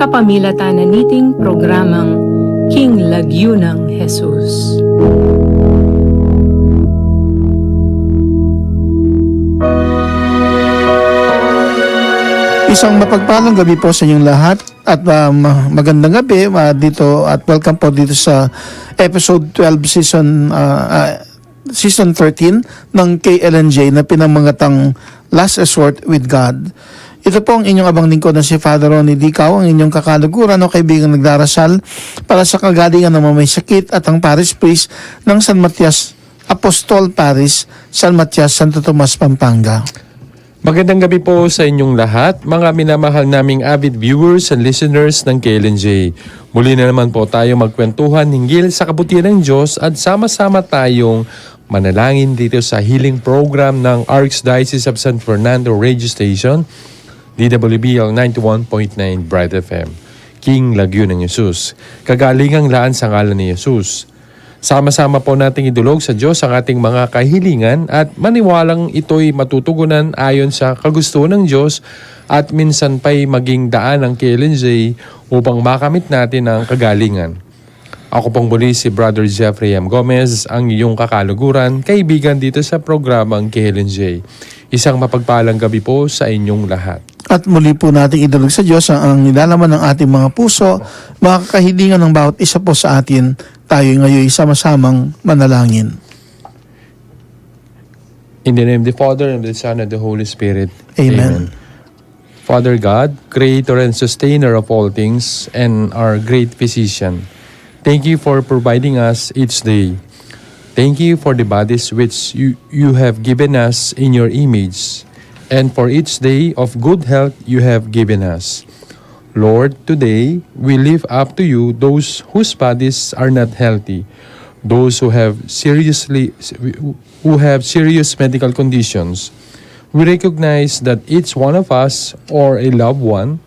kapamilatan niting programang King Lagyunang Jesus. Isang mapagpalang gabi po sa inyong lahat at magandang gabi dito at welcome po dito sa episode 12 season 13 ng KLNJ na pinamagatang Last Resort with God. Ito po ang inyong abang lingkod na si Father Ronnie Dicao, ang inyong kakaluguran o kaibigan nagdarasal para sa kagalingan ng mga may sakit at ang parish priest ng San Matias Apostol Parish, San Matias, Santo Tomas, Pampanga. Magandang gabi po sa inyong lahat, mga minamahal naming avid viewers and listeners ng KLNJ. Muli na naman po tayo magkwentuhan hinggil sa kabutihan ng Diyos at sama-sama tayong manalangin dito sa healing program ng Archdiocese of San Fernando Radio Station, DWBL 91.9 Bright FM, King Lagyunang Jesus. Kagalingang laan sa ngalan ni Jesus. Sama-sama po nating idulog sa Diyos ang ating mga kahilingan at maniwalang ito'y matutugunan ayon sa kagustuhan ng Diyos at minsan pa'y maging daan ng KLNJ upang makamit natin ang kagalingan. Ako pong muli si Brother Jeffrey M. Gomez, ang iyong kakaluguran, kaibigan dito sa programang KLNJ. Isang mapagpalang gabi po sa inyong lahat. At muli po natin idulog sa Diyos ang nilalaman ng ating mga puso, mga kahilingan ng bawat isa po sa atin. Tayo ngayon sama-samang manalangin. In the name of the Father, and of the Son, and of the Holy Spirit. Amen. Father God, Creator and Sustainer of all things, and our great Physician, thank you for providing us each day. Thank you for the bodies which you have given us in your image, and for each day of good health you have given us. Lord, today we lift up to you those whose bodies are not healthy, those who have serious medical conditions. We recognize that each one of us or a loved one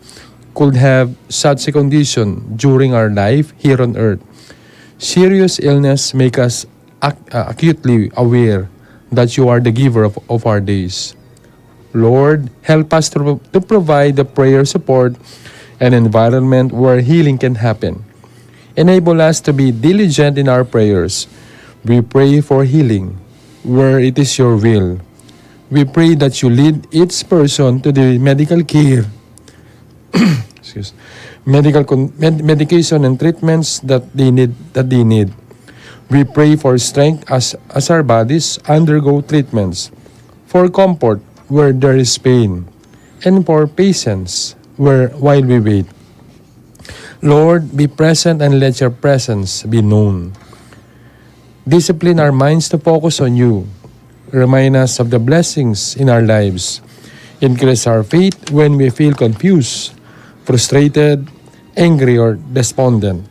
could have such a condition during our life here on earth. Serious illness make us acutely aware that you are the giver of our days. Lord, help us to provide the prayer support an environment where healing can happen. Enable us to be diligent in our prayers. We pray for healing where it is your will. We pray that you lead each person to the medical care, medication and treatments that they need. We pray for strength as our bodies undergo treatments, for comfort where there is pain, and for patience while we wait. Lord, be present and let your presence be known. Discipline our minds to focus on you. Remind us of the blessings in our lives. Increase our faith when we feel confused, frustrated, angry, or despondent.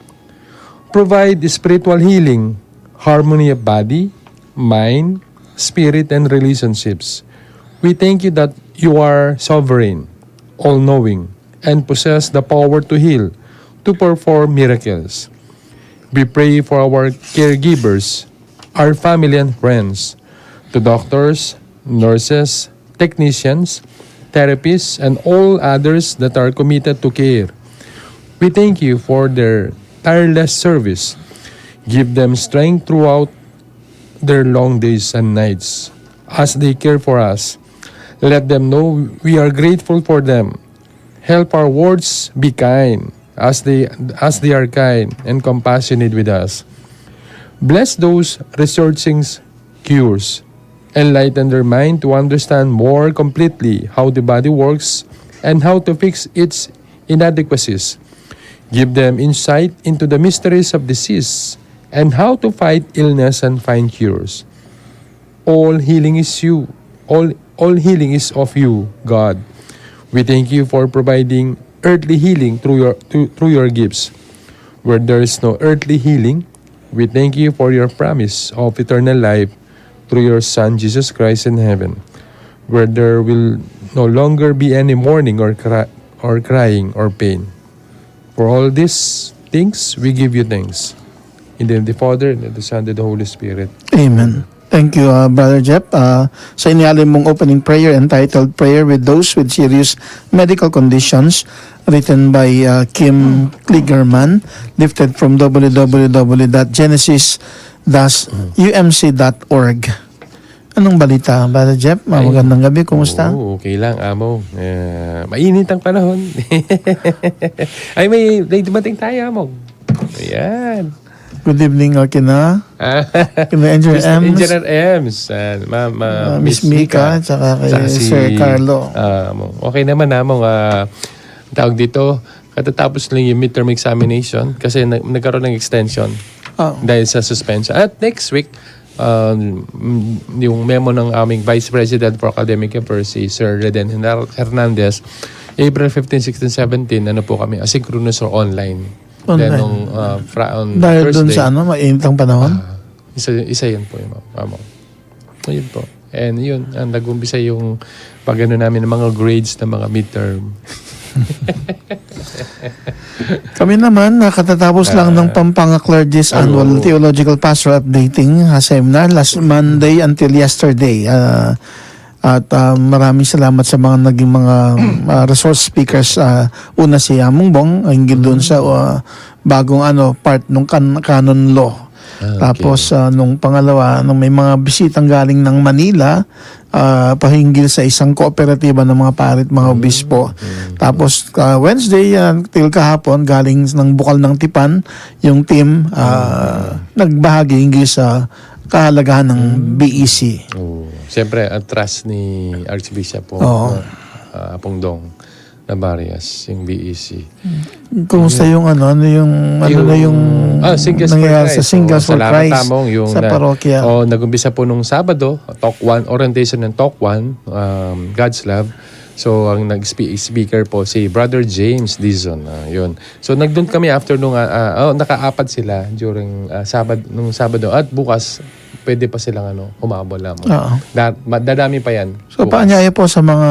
Provide spiritual healing, harmony of body, mind, spirit, and relationships. We thank you that you are sovereign, all-knowing, and possess the power to heal, to perform miracles. We pray for our caregivers, our family and friends, to doctors, nurses, technicians, therapists, and all others that are committed to care. We thank you for their tireless service. Give them strength throughout their long days and nights as they care for us. Let them know we are grateful for them. Help our words be kind as they are kind and compassionate with us. Bless those researching cures. Enlighten their mind to understand more completely how the body works and how to fix its inadequacies. Give them insight into the mysteries of disease and how to fight illness and find cures. All healing is you. All healing is of you, God. We thank you for providing earthly healing through your gifts. Where there is no earthly healing, we thank you for your promise of eternal life through your Son, Jesus Christ in heaven. Where there will no longer be any mourning or crying or pain. For all these things, we give you thanks. In the name of the Father, and of the Son, and of the Holy Spirit. Amen. Thank you, Brother Jeff. Sa inialin mong opening prayer entitled Prayer with Those with Serious Medical Conditions, written by Kim Kligerman, lifted from www.genesis-umc.org. Anong balita, Brother Jeff? Magandang gabi, kumusta? Oo, okay lang, amo. Mainit ang panahon. may dumating tayo, amo. Ayan. Good evening, kina Engineer Ems, Engineer Ems, Miss Mika, tsaka kay Sir Carlo. Okay naman, amo. Tawag dito, katatapos lang yung midterm examination kasi nagkaroon ng extension dahil sa suspension. At next week, yung memo ng aming Vice President for Academic Affairs, si Sir Reden Hernandez, April 15, 16, 17, ano po kami, asynchronous or online. Then on Dahil Thursday, doon sa mainit ang panahon? isa yun po yung mamo. Yun po. And yun, nag-umpisa yung pag-ano namin ng mga grades ng mga midterm. Kami naman, nakatatapos lang ng Pampanga Clergy's Annual Theological Pastoral Updating Seminar last Monday until yesterday. At maraming salamat sa mga naging mga resource speakers. Una si Among Bong, hinggil doon sa bagong part ng canon law. Okay. Tapos nung pangalawa, nung may mga bisitang galing ng Manila, pahinggil sa isang kooperatiba ng mga parit, mga obispo. Tapos Wednesday till kahapon, galing ng Bukal ng Tipan, yung team nagbahagi hinggil sa kahalagahan ng BEC. Siyempre, ang trust ni Archbishop po, Apong Dong Navarias, yung BEC. Kumusta yung Singles nangyayari for sa Singles for Salamat, Christ Tamong, yung sa parokya? Nag-umpisa po nung Sabado, Talk 1, orientation ng Talk 1, God's Love. So, ang nag-speaker po si Brother James Dizon. Yun. So, nagdun kami after nung, naka-apat sila during nung Sabado. At bukas, pwede pa silang humabol lamang. Dadami pa yan. So, paanyaya po sa mga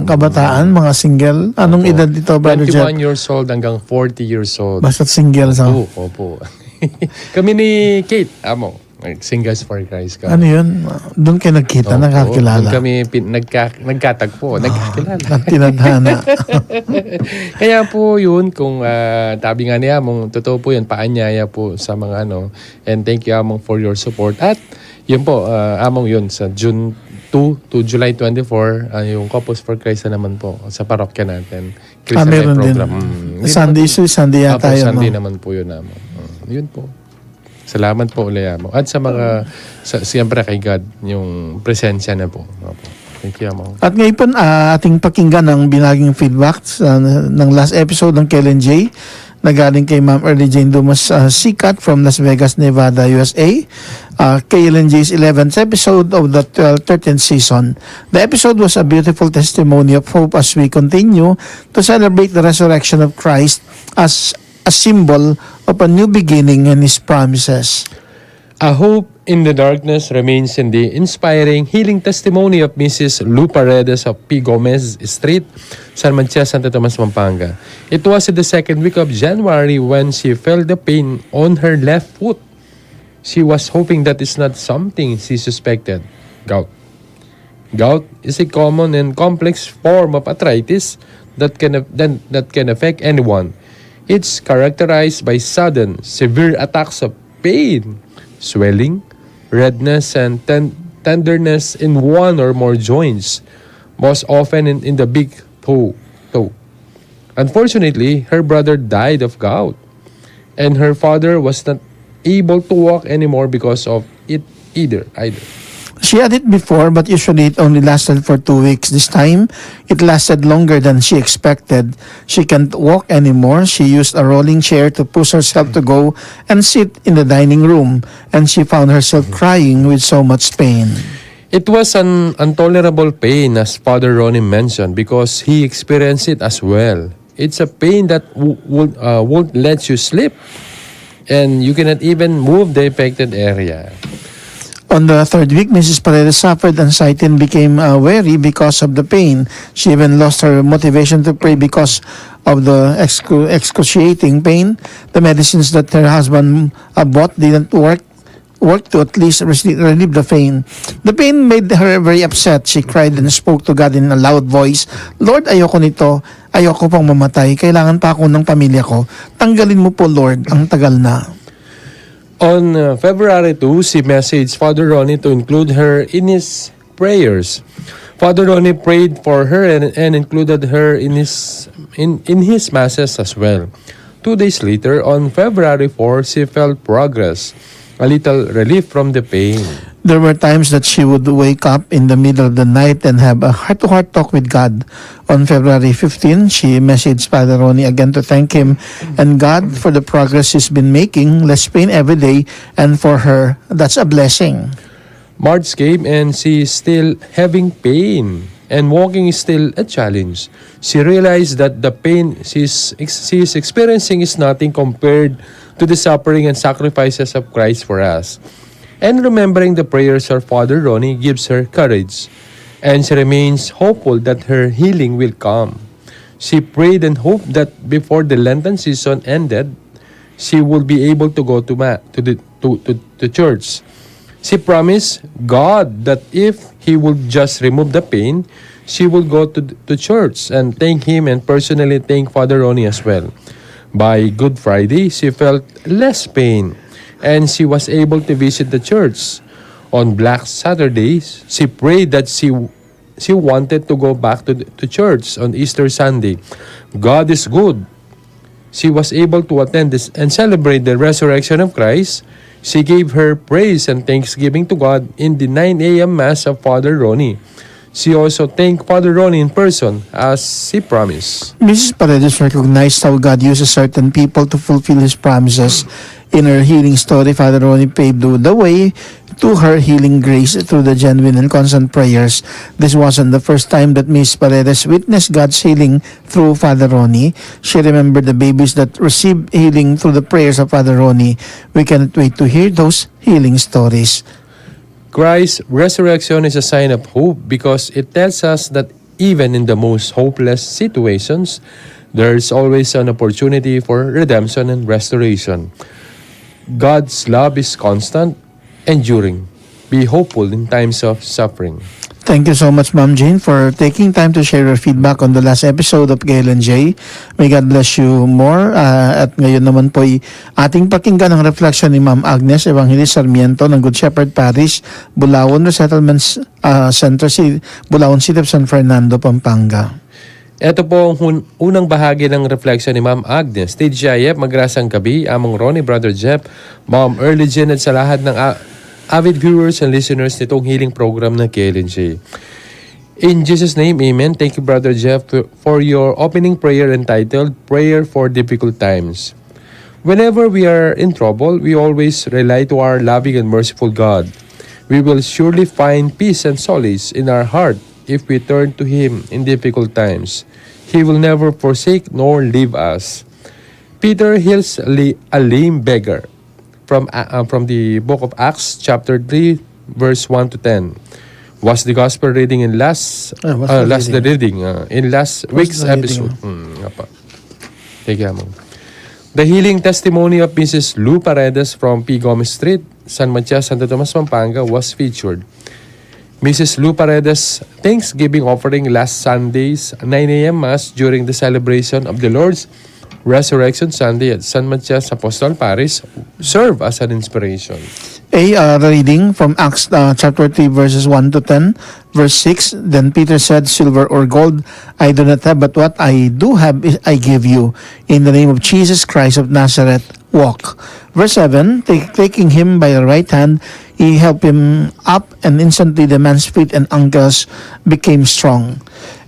kabataan, mga single. Anong edad dito, Brother Jeff? 21 years old hanggang 40 years old. Basta't single. Opo. Kami ni Kate, amo. Singles for Christ ka. Ano yun? Doon kayo nagkita, nakakilala. Doon kami nagkatagpo, nagkakilala. Tinadhana. Kaya po yun, kung tabi nga niya, totoo po yun, paanyaya po sa mga and thank you, Among, for your support. At yun po, Among, yun, sa June 2 to July 24, yung Couples for Christ na naman po, sa parokya natin. Christian Life Program. Sunday yata yun. Sunday naman po yun, Among. Yun po. Salamat po ulit, Amo. At sa mga, siyempre kay God, yung presensya na po. Thank you, Amo. At ngayon po, ating pakinggan ang binaging feedback ng last episode ng Kellen J. na galing kay Ma'am Early Jane Dumas Sikat from Las Vegas, Nevada, USA. Kellen J's 11th episode of the 13th season. The episode was a beautiful testimony of hope as we continue to celebrate the resurrection of Christ as a symbol of a new beginning and His promises. A hope in the darkness remains in the inspiring healing testimony of Mrs. Lou Paredes of P. Gomez Street, San Matias, Santa Tomas, Pampanga. It was in the second week of January when she felt the pain on her left foot. She was hoping that it's not something she suspected. Gout. Gout is a common and complex form of arthritis that can affect anyone. It's characterized by sudden, severe attacks of pain, swelling, redness, and tenderness in one or more joints, most often in the big toe. Unfortunately, her brother died of gout, and her father was not able to walk anymore because of it either. She had it before, but usually it only lasted for 2 weeks. This time, it lasted longer than she expected. She can't walk anymore. She used a rolling chair to push herself to go and sit in the dining room, and she found herself crying with so much pain. It was an intolerable pain, as Father Ronnie mentioned, because he experienced it as well. It's a pain that won't let you sleep, and you cannot even move the affected area. On the third week, Mrs. Paredes suffered anxiety and became wary because of the pain. She even lost her motivation to pray because of the excruciating pain. The medicines that her husband bought didn't work work to at least relieve the pain. The pain made her very upset. She cried and spoke to God in a loud voice, Lord, ayoko nito. Ayoko pang mamatay. Kailangan pa ako ng pamilya ko. Tanggalin mo po, Lord. Ang tagal na. On February 2, she messaged Father Ronnie to include her in his prayers. Father Ronnie prayed for her and included her in his masses as well. 2 days later, on February 4, she felt progress, a little relief from the pain. There were times that she would wake up in the middle of the night and have a heart-to-heart talk with God. On February 15, she messaged Father Ronnie again to thank him and God for the progress he's been making, less pain every day, and for her, that's a blessing. March came and she is still having pain, and walking is still a challenge. She realized that the pain she is experiencing is nothing compared to the suffering and sacrifices of Christ for us. And remembering the prayers of Father Ronnie gives her courage, and she remains hopeful that her healing will come. She prayed and hoped that before the Lenten season ended, she would be able to go to church. She promised God that if He would just remove the pain, she would go to church and thank Him and personally thank Father Ronnie as well. By Good Friday, she felt less pain and she was able to visit the church. On Black Saturday, she prayed that she wanted to go back to church on Easter Sunday. God is good. She was able to attend this and celebrate the resurrection of Christ. She gave her praise and thanksgiving to God in the 9 a.m. Mass of Father Ronnie. She also thanked Father Ronnie in person as he promised. Mrs. Paredes recognized how God uses certain people to fulfill His promises. In her healing story, Father Ronnie paved the way to her healing grace through the genuine and constant prayers. This wasn't the first time that Mrs. Paredes witnessed God's healing through Father Ronnie. She remembered the babies that received healing through the prayers of Father Ronnie. We cannot wait to hear those healing stories. Christ's resurrection is a sign of hope because it tells us that even in the most hopeless situations, there is always an opportunity for redemption and restoration. God's love is constant, enduring. Be hopeful in times of suffering. Thank you so much, Ma'am Jane, for taking time to share your feedback on the last episode of KLNJ. May God bless you more. At ngayon naman po ay ating pakinggan ang reflection ni Ma'am Agnes Evangelist Sarmiento ng Good Shepherd Parish, Bulaon Resettlements Center, Bulaon City of San Fernando, Pampanga. Ito po ang unang bahagi ng reflection ni Ma'am Agnes. TGIF, magrasang gabi, Among Ronnie, Brother Jeff, Ma'am Early Jen at sa lahat ng avid viewers and listeners nitong healing program ng KLNJ. In Jesus' name, Amen. Thank you, Brother Jeff, for your opening prayer entitled Prayer for Difficult Times. Whenever we are in trouble, we always rely to our loving and merciful God. We will surely find peace and solace in our heart if we turn to Him in difficult times. He will never forsake nor leave us. Peter heals a lame beggar. From the book of Acts, chapter 3, verse 1 to 10. Was the gospel reading in last week's episode. The healing testimony of Mrs. Lou Paredes from P. Gomez Street, San Matias, Santo Tomas, Pampanga was featured. Mrs. Lou Paredes' Thanksgiving offering last Sunday's 9 a.m. Mass during the celebration of the Lord's Resurrection Sunday at San Matias Apostol Parish serve as an inspiration. A reading from Acts chapter 3 verses 1 to 10. Verse 6, Then Peter said, Silver or gold I do not have, but what I do have I give you. In the name of Jesus Christ of Nazareth, walk. Verse 7, taking him by the right hand, he helped him up, and instantly the man's feet and ankles became strong.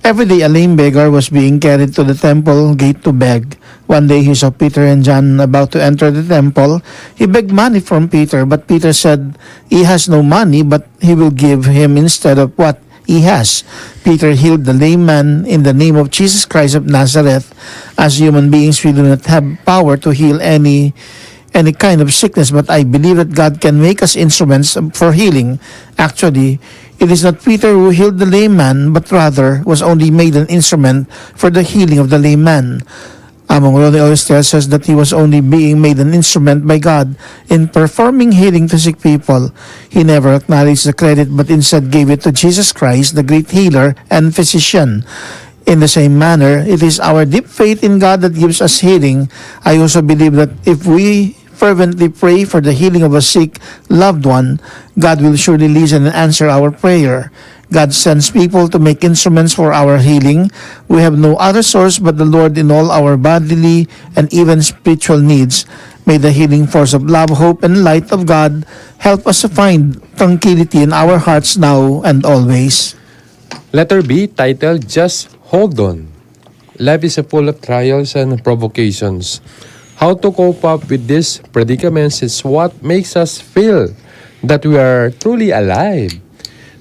Every day a lame beggar was being carried to the temple gate to beg. One day he saw Peter and John about to enter the temple. He begged money from Peter, but Peter said he has no money, but he will give him instead of what he has. Peter healed the lame man in the name of Jesus Christ of Nazareth. As human beings, we do not have power to heal any kind of sickness, but I believe that God can make us instruments for healing. Actually, it is not Peter who healed the lame man, but rather was only made an instrument for the healing of the lame man. Among Ronnie always tells us that he was only being made an instrument by God in performing healing to sick people. He never acknowledged the credit but instead gave it to Jesus Christ, the great healer and physician. In the same manner, it is our deep faith in God that gives us healing. I also believe that if we fervently pray for the healing of a sick loved one, God will surely listen and answer our prayer. God sends people to make instruments for our healing. We have no other source but the Lord in all our bodily and even spiritual needs. May the healing force of love, hope, and light of God help us to find tranquility in our hearts now and always. Letter B, titled Just Hold On. Life is full of trials and provocations. How to cope up with these predicaments is what makes us feel that we are truly alive.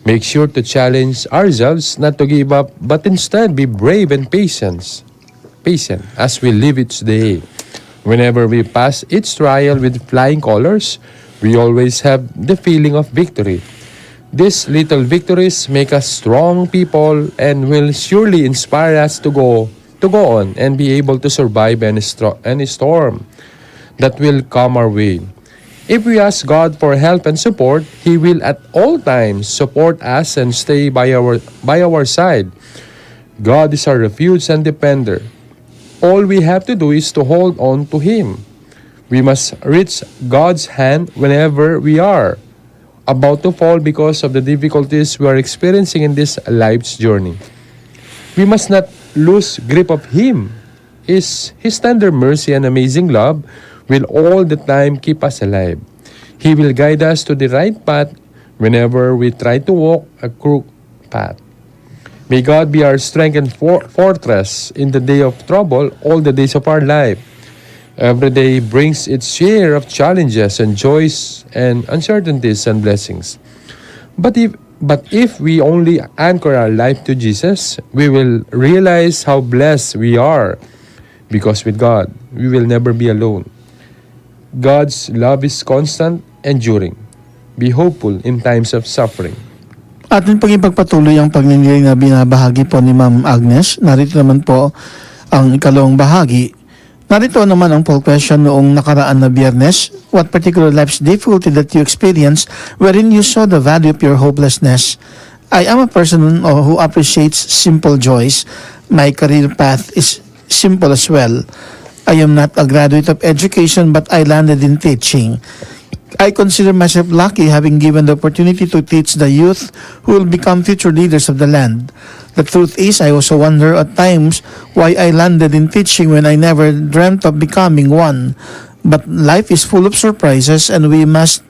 Make sure to challenge ourselves not to give up, but instead be brave and patient as we live each day. Whenever we pass each trial with flying colors, we always have the feeling of victory. These little victories make us strong people and will surely inspire us to go on and be able to survive any storm that will come our way. If we ask God for help and support, He will at all times support us and stay by our side. God is our refuge and defender. All we have to do is to hold on to Him. We must reach God's hand whenever we are about to fall because of the difficulties we are experiencing in this life's journey. We must not lose grip of Him. His tender mercy and amazing love will all the time keep us alive. He will guide us to the right path whenever we try to walk a crooked path. May God be our strength and fortress in the day of trouble all the days of our life. Every day brings its share of challenges and joys and uncertainties and blessings. But if we only anchor our life to Jesus, we will realize how blessed we are, because with God, we will never be alone. God's love is constant, enduring. Be hopeful in times of suffering. Atin pong ipagpatuloy ang pagniniling na binabahagi po ni Ma'am Agnes. Narito naman po ang ikalawang bahagi. Narito naman ang poll question noong nakaraan na Biyernes. What particular life's difficulty that you experienced wherein you saw the value of your hopelessness? I am a person who appreciates simple joys. My career path is simple as well. I am not a graduate of education but I landed in teaching. I consider myself lucky having given the opportunity to teach the youth who will become future leaders of the land. The truth is, I also wonder at times why I landed in teaching when I never dreamt of becoming one. But life is full of surprises and we must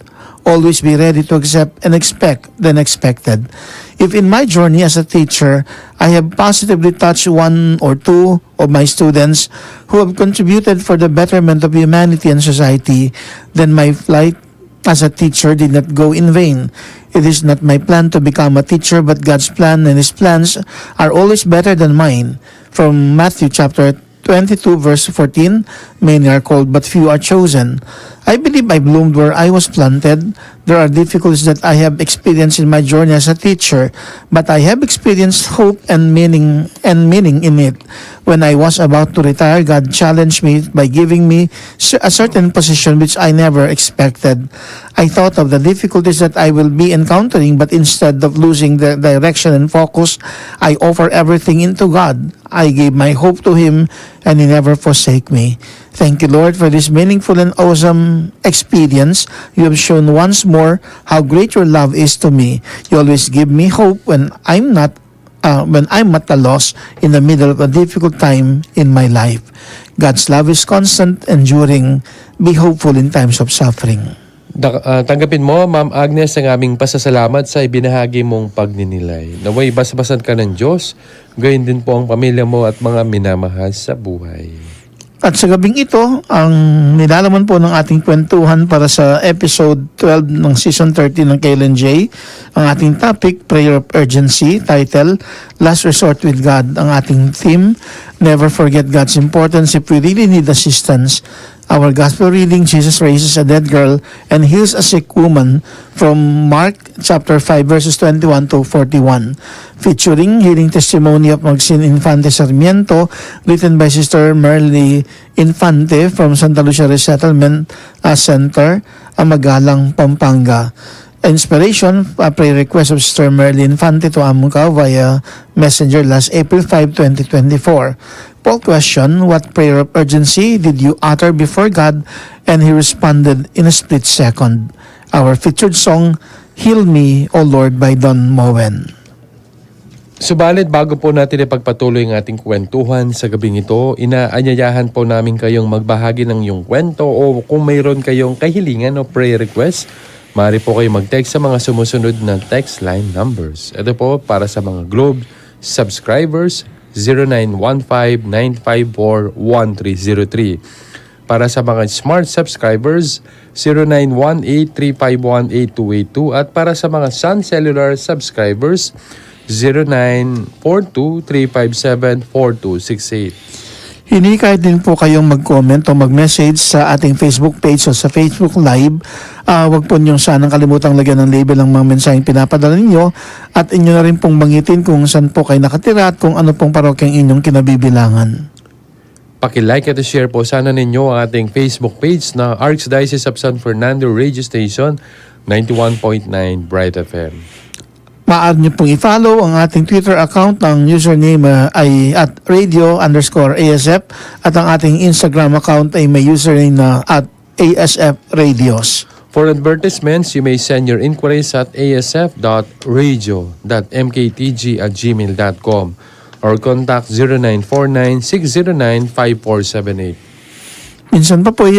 always be ready to accept and expect the unexpected. If in my journey as a teacher, I have positively touched one or two of my students who have contributed for the betterment of humanity and society, then my flight as a teacher did not go in vain. It is not my plan to become a teacher, but God's plan and His plans are always better than mine. From Matthew chapter 22 verse 14, many are called but few are chosen. I believe I bloomed where I was planted. There are difficulties that I have experienced in my journey as a teacher, but I have experienced hope and meaning in it. When I was about to retire, God challenged me by giving me a certain position which I never expected. I thought of the difficulties that I will be encountering, but instead of losing the direction and focus, I offer everything into God. I gave my hope to Him, and He never forsake me. Thank you, Lord, for this meaningful and awesome experience. You have shown once more how great your love is to me. You always give me hope when I'm at a loss in the middle of a difficult time in my life. God's love is constant, enduring. Be hopeful in times of suffering. Tanggapin mo, Ma'am Agnes, ang aming pasasalamat sa ibinahagi mong pagninilay. Naway basbasan ka ng Diyos, gayon din po ang pamilya mo at mga minamahal sa buhay. At sa gabing ito, ang nilalaman po ng ating kwentuhan para sa episode 12 ng season 13 ng Kailan J, ang ating topic, Prayer of Urgency, title, Last Resort with God. Ang ating theme, Never Forget God's Importance if we really need assistance. Our gospel reading, Jesus raises a dead girl and heals a sick woman from Mark chapter 5 verses 21 to 41. Featuring healing testimony of Magsin Infante Sarmiento written by Sister Merly Infante from Santa Lucia Resettlement Center, Amagalang, Pampanga. Inspiration, a prayer request of Sister Merly Infante to Amuka via Messenger last April 5, 2024. Poll question, what prayer of urgency did you utter before God? And he responded in a split second. Our featured song, Heal Me, O Lord by Don Moen. Subalit bago po natin ipagpatuloy ang ating kwentuhan sa gabing ito, inaanyayahan po namin kayong magbahagi ng iyong kwento o kung mayroon kayong kahilingan o prayer request, maaari po kayo mag-text sa mga sumusunod na text line numbers. Ito po para sa mga Globe subscribers, 0915-954-1303. Para sa mga Smart subscribers, 0918-351-8282. At para sa mga Sun Cellular subscribers, 0942-357-4268. Hinikahit din po kayong mag-comment o mag-message sa ating Facebook page o sa Facebook Live. Huwag po niyong sanang kalimutang lagyan ng label ng mga mensaheng pinapadala ninyo at inyo na rin pong bangitin kung saan po kayo nakatira at kung ano pong parokyang inyong kinabibilangan. Paki-like at share po sana ninyo ang ating Facebook page na Archdiocese of San Fernando Radio Station 91.9 Bright FM. Maaari niyo pong i-follow ang ating Twitter account. Ang username ay at radio_ASF at ang ating Instagram account ay may username na at ASF Radios. For advertisements, you may send your inquiries at asf.radio.mktg@gmail.com or contact 0949-609-5478. Minsan pa po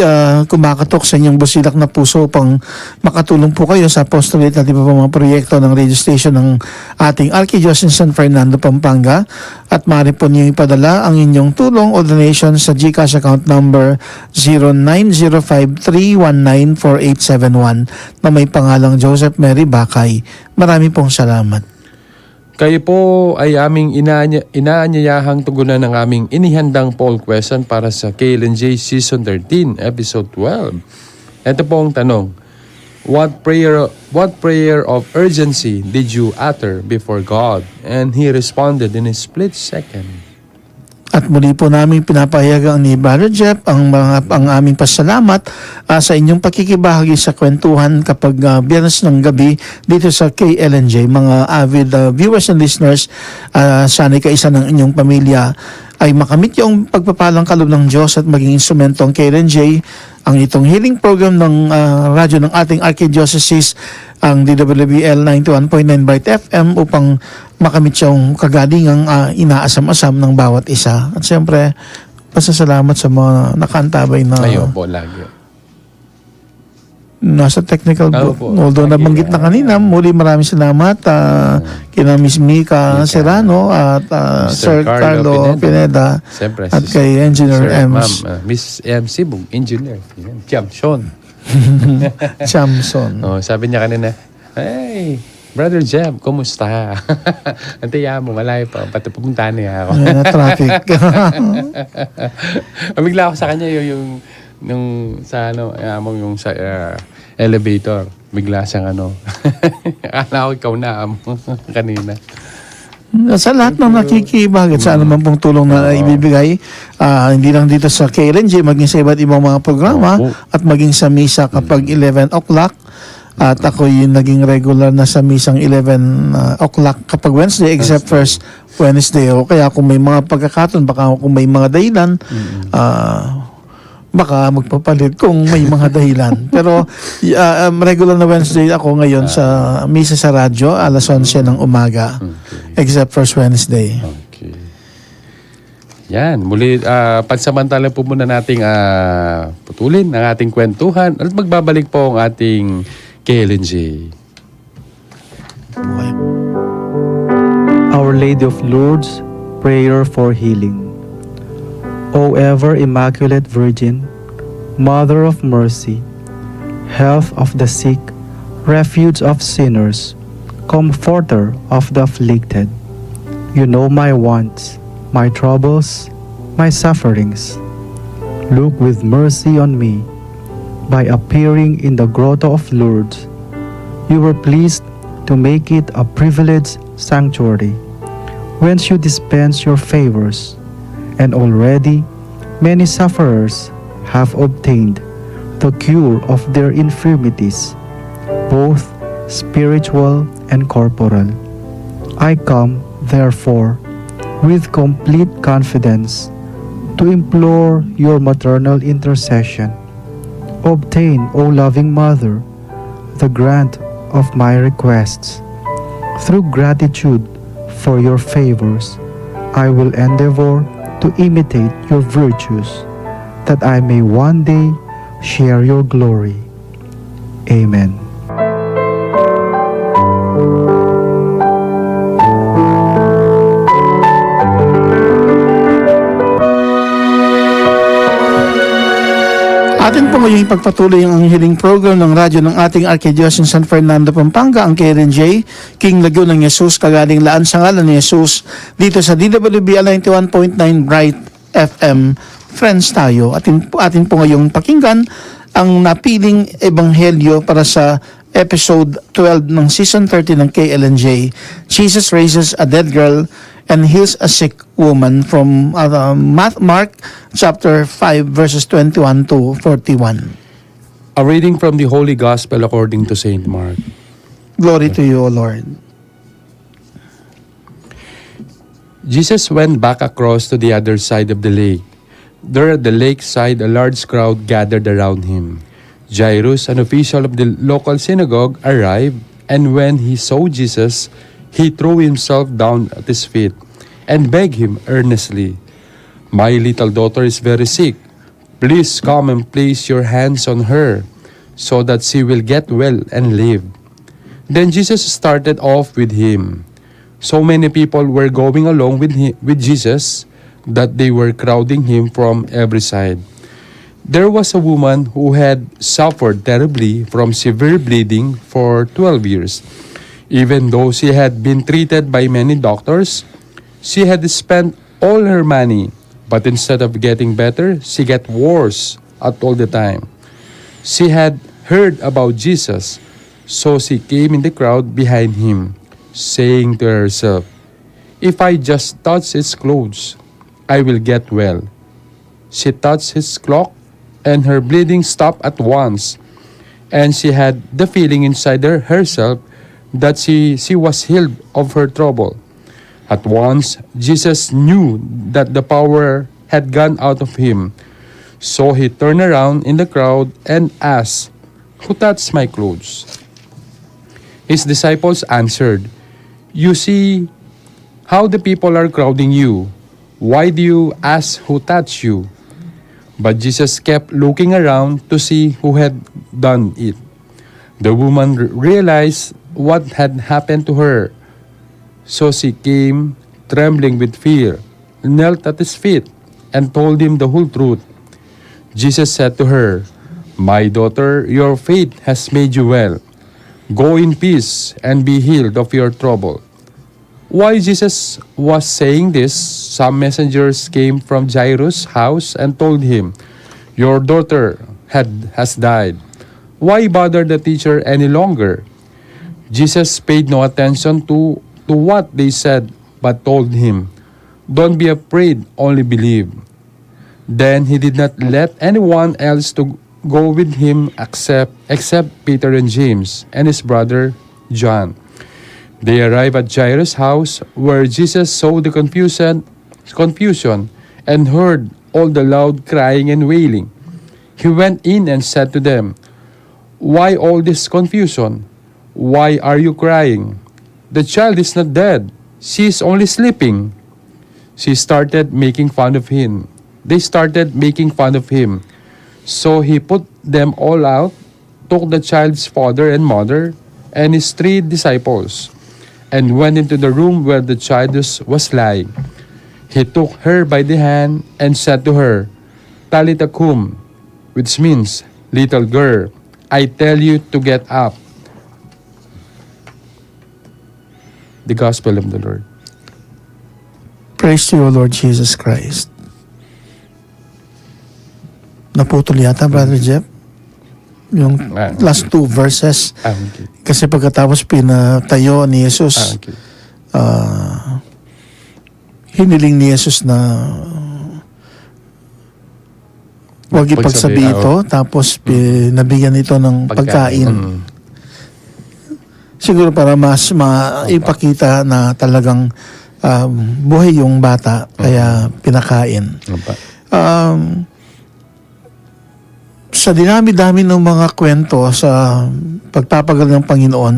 kumakatok sa inyong busilak na puso upang makatulong po kayo sa apostolate at iba pa mga proyekto ng radio station ng ating Archdiocese San Fernando, Pampanga. At maaari po niyo ipadala ang inyong tulong o donation sa GCash account number 0905-319-4871 na may pangalang Joseph Mary Bakay. Marami pong salamat. Kayo po ay aming inaanyayahang tugunan ng aming inihandang poll question para sa KLNJ Season 13, Episode 12. Ito po ang tanong. What prayer of urgency did you utter before God? And he responded in a split second. At muli po namin pinapahayagan ni Brother Jeff ang aming pasalamat sa inyong pakikibahagi sa kwentuhan kapag Biyernes ng gabi dito sa KLNJ. Mga avid viewers and listeners, sana'y kaisa ng inyong pamilya ay makamit yung pagpapalang kaloob ng Diyos at maging instrumento ang KLNJ, ang itong healing program ng radyo ng ating Archdiocese, ang DWBL 91.9 Bright FM, upang makamit yung kagalingang inaasam-asam ng bawat isa. At siyempre, pasasalamat sa mga nakantabay na Ayun po, lagi. nasa technical booth. po. Although Lagi, nabanggit na kanina, muli maraming salamat kina Miss Mika Serrano at Sir Carlo Pineda Siyempre, at kay Engineer Ems Miss MC Bug, engineer. Champion. Samson. Oh, sabi niya kanina, hey, Brother Jeb, kumusta? Antiya mo, malayo pa. Pati pupuntahan niya ako. Ayan na traffic. Bigla ako sa kanya yung sa yung sa elevator. Bigla siyang akala ko ikaw na kanina. Sa lahat ng nakikibagay sa anumang pong tulong na ibibigay, hindi lang dito sa KLNJ, maging sa iba't ibang mga programa at maging sa misa kapag 11 o'clock. At ako yung naging regular na sa misang 11 o'clock kapag Wednesday, except first Wednesday. O kaya kung may mga pagkakataon, baka kung may mga dahilan, baka magpapalit kung may mga dahilan. Pero regular na Wednesday ako ngayon sa misa sa radyo, alas 11 ng umaga. Except first Wednesday. Okay. Yan, muli pansamantala po muna nating putulin ang ating kwentuhan at magbabalik po ang ating KLNJ. Our Lady of Lourdes, prayer for healing. O ever Immaculate Virgin, Mother of Mercy, Health of the sick, Refuge of sinners, Comforter of the afflicted, you know my wants, my troubles, my sufferings. look with mercy on me. By appearing in the Grotto of Lourdes, you were pleased to make it a privileged sanctuary, whence you dispense your favors, and already many sufferers have obtained the cure of their infirmities, both spiritual and corporal. I come, therefore, with complete confidence to implore your maternal intercession. Obtain, O loving Mother, the grant of my requests. Through gratitude for your favors, I will endeavor to imitate your virtues, that I may one day share your glory. Amen. Atin po ngayong ipagpatuloy ang healing program ng radyo ng ating Archdiocese ng San Fernando, Pampanga, ang KLNJ, King Laguna ng Jesus, kagaling Laan sa ngalan ni Jesus, dito sa DWBL 91.9 Bright FM. Friends tayo. Atin po ngayong pakinggan ang napiling ebanghelyo para sa episode 12 ng season 30 ng KLNJ. Jesus raises a dead girl and heals a sick woman, from Mark chapter 5 verses 21 to 41. A reading from the Holy Gospel according to Saint Mark. Glory to you, O Lord. Jesus went back across to the other side of the lake. There at the lakeside, a large crowd gathered around him. Jairus, an official of the local synagogue, arrived, and when he saw Jesus, he threw himself down at his feet and begged him earnestly, "My little daughter is very sick. Please come and place your hands on her, so that she will get well and live." Then Jesus started off with him. So many people were going along with Jesus that they were crowding him from every side. There was a woman who had suffered terribly from severe bleeding for 12 years. Even though she had been treated by many doctors, she had spent all her money, but instead of getting better, she got worse at all the time. She had heard about Jesus, so she came in the crowd behind him, saying to herself, "If I just touch his clothes, I will get well." She touched his cloak, and her bleeding stopped at once, and she had the feeling inside herself that she was healed of her trouble. At once, Jesus knew that the power had gone out of him. So he turned around in the crowd and asked, "Who touched my clothes?" His disciples answered, "You see how the people are crowding you. Why do you ask who touched you?" But Jesus kept looking around to see who had done it. The woman realized what had happened to her. So she came, trembling with fear, knelt at his feet, and told him the whole truth. Jesus said to her, "My daughter, your faith has made you well. Go in peace and be healed of your trouble." While Jesus was saying this, some messengers came from Jairus' house and told him, "Your daughter has died. Why bother the teacher any longer?" Jesus paid no attention to what they said, but told him, "Don't be afraid, only believe." Then he did not let anyone else to go with him except Peter and James and his brother John. They arrived at Jairus' house, where Jesus saw the confusion and heard all the loud crying and wailing. He went in and said to them, "Why all this confusion? Why are you crying? The child is not dead. She is only sleeping." They started making fun of him. So he put them all out, took the child's father and mother and his 3 disciples, and went into the room where the child was lying. He took her by the hand and said to her, "Talitha kum," which means, "Little girl, I tell you to get up." The Gospel of the Lord. Praise to you, O Lord Jesus Christ. naputol yata, Brother Jeff. Yung last 2 verses. Okay. Kasi pagkatapos pinatayo ni Jesus, Okay. hiniling ni Jesus na huwag ipagsabi Pagsabi, ito, tapos nabigyan ito ng pagkain. Siguro para mas maipakita na talagang buhay yung bata, kaya pinakain. Opa. Sa dinami-dami ng mga kwento sa pagpapagaling ng Panginoon,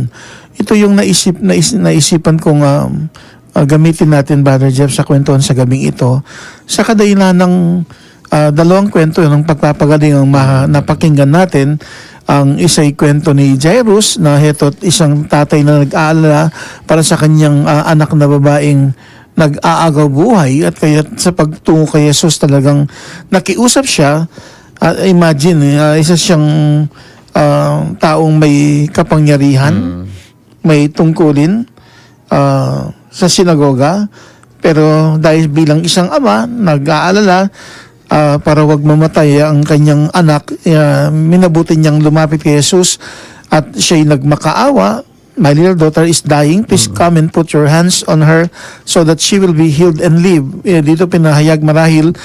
ito yung naisipan kong gamitin natin, Brother Jeff, sa kwentuhan sa gabing ito. Sa kadahilan ng 2 kwento ng pagpapagaling ang napakinggan natin. Ang isa'y kwento ni Jairus na heto't isang tatay na nag-aalala para sa kanyang anak na babaeng nag-aagaw buhay, at kaya sa pagtungo kay Jesus talagang nakiusap siya. Imagine, isa siyang taong may kapangyarihan, may tungkulin sa sinagoga, pero dahil bilang isang ama, nag-aalala para wag mamatay ang kanyang anak, minabuti niyang lumapit kay Jesus at siya'y nagmakaawa. My little daughter is dying. Please come and put your hands on her so that she will be healed and live. Dito pinahayag marahil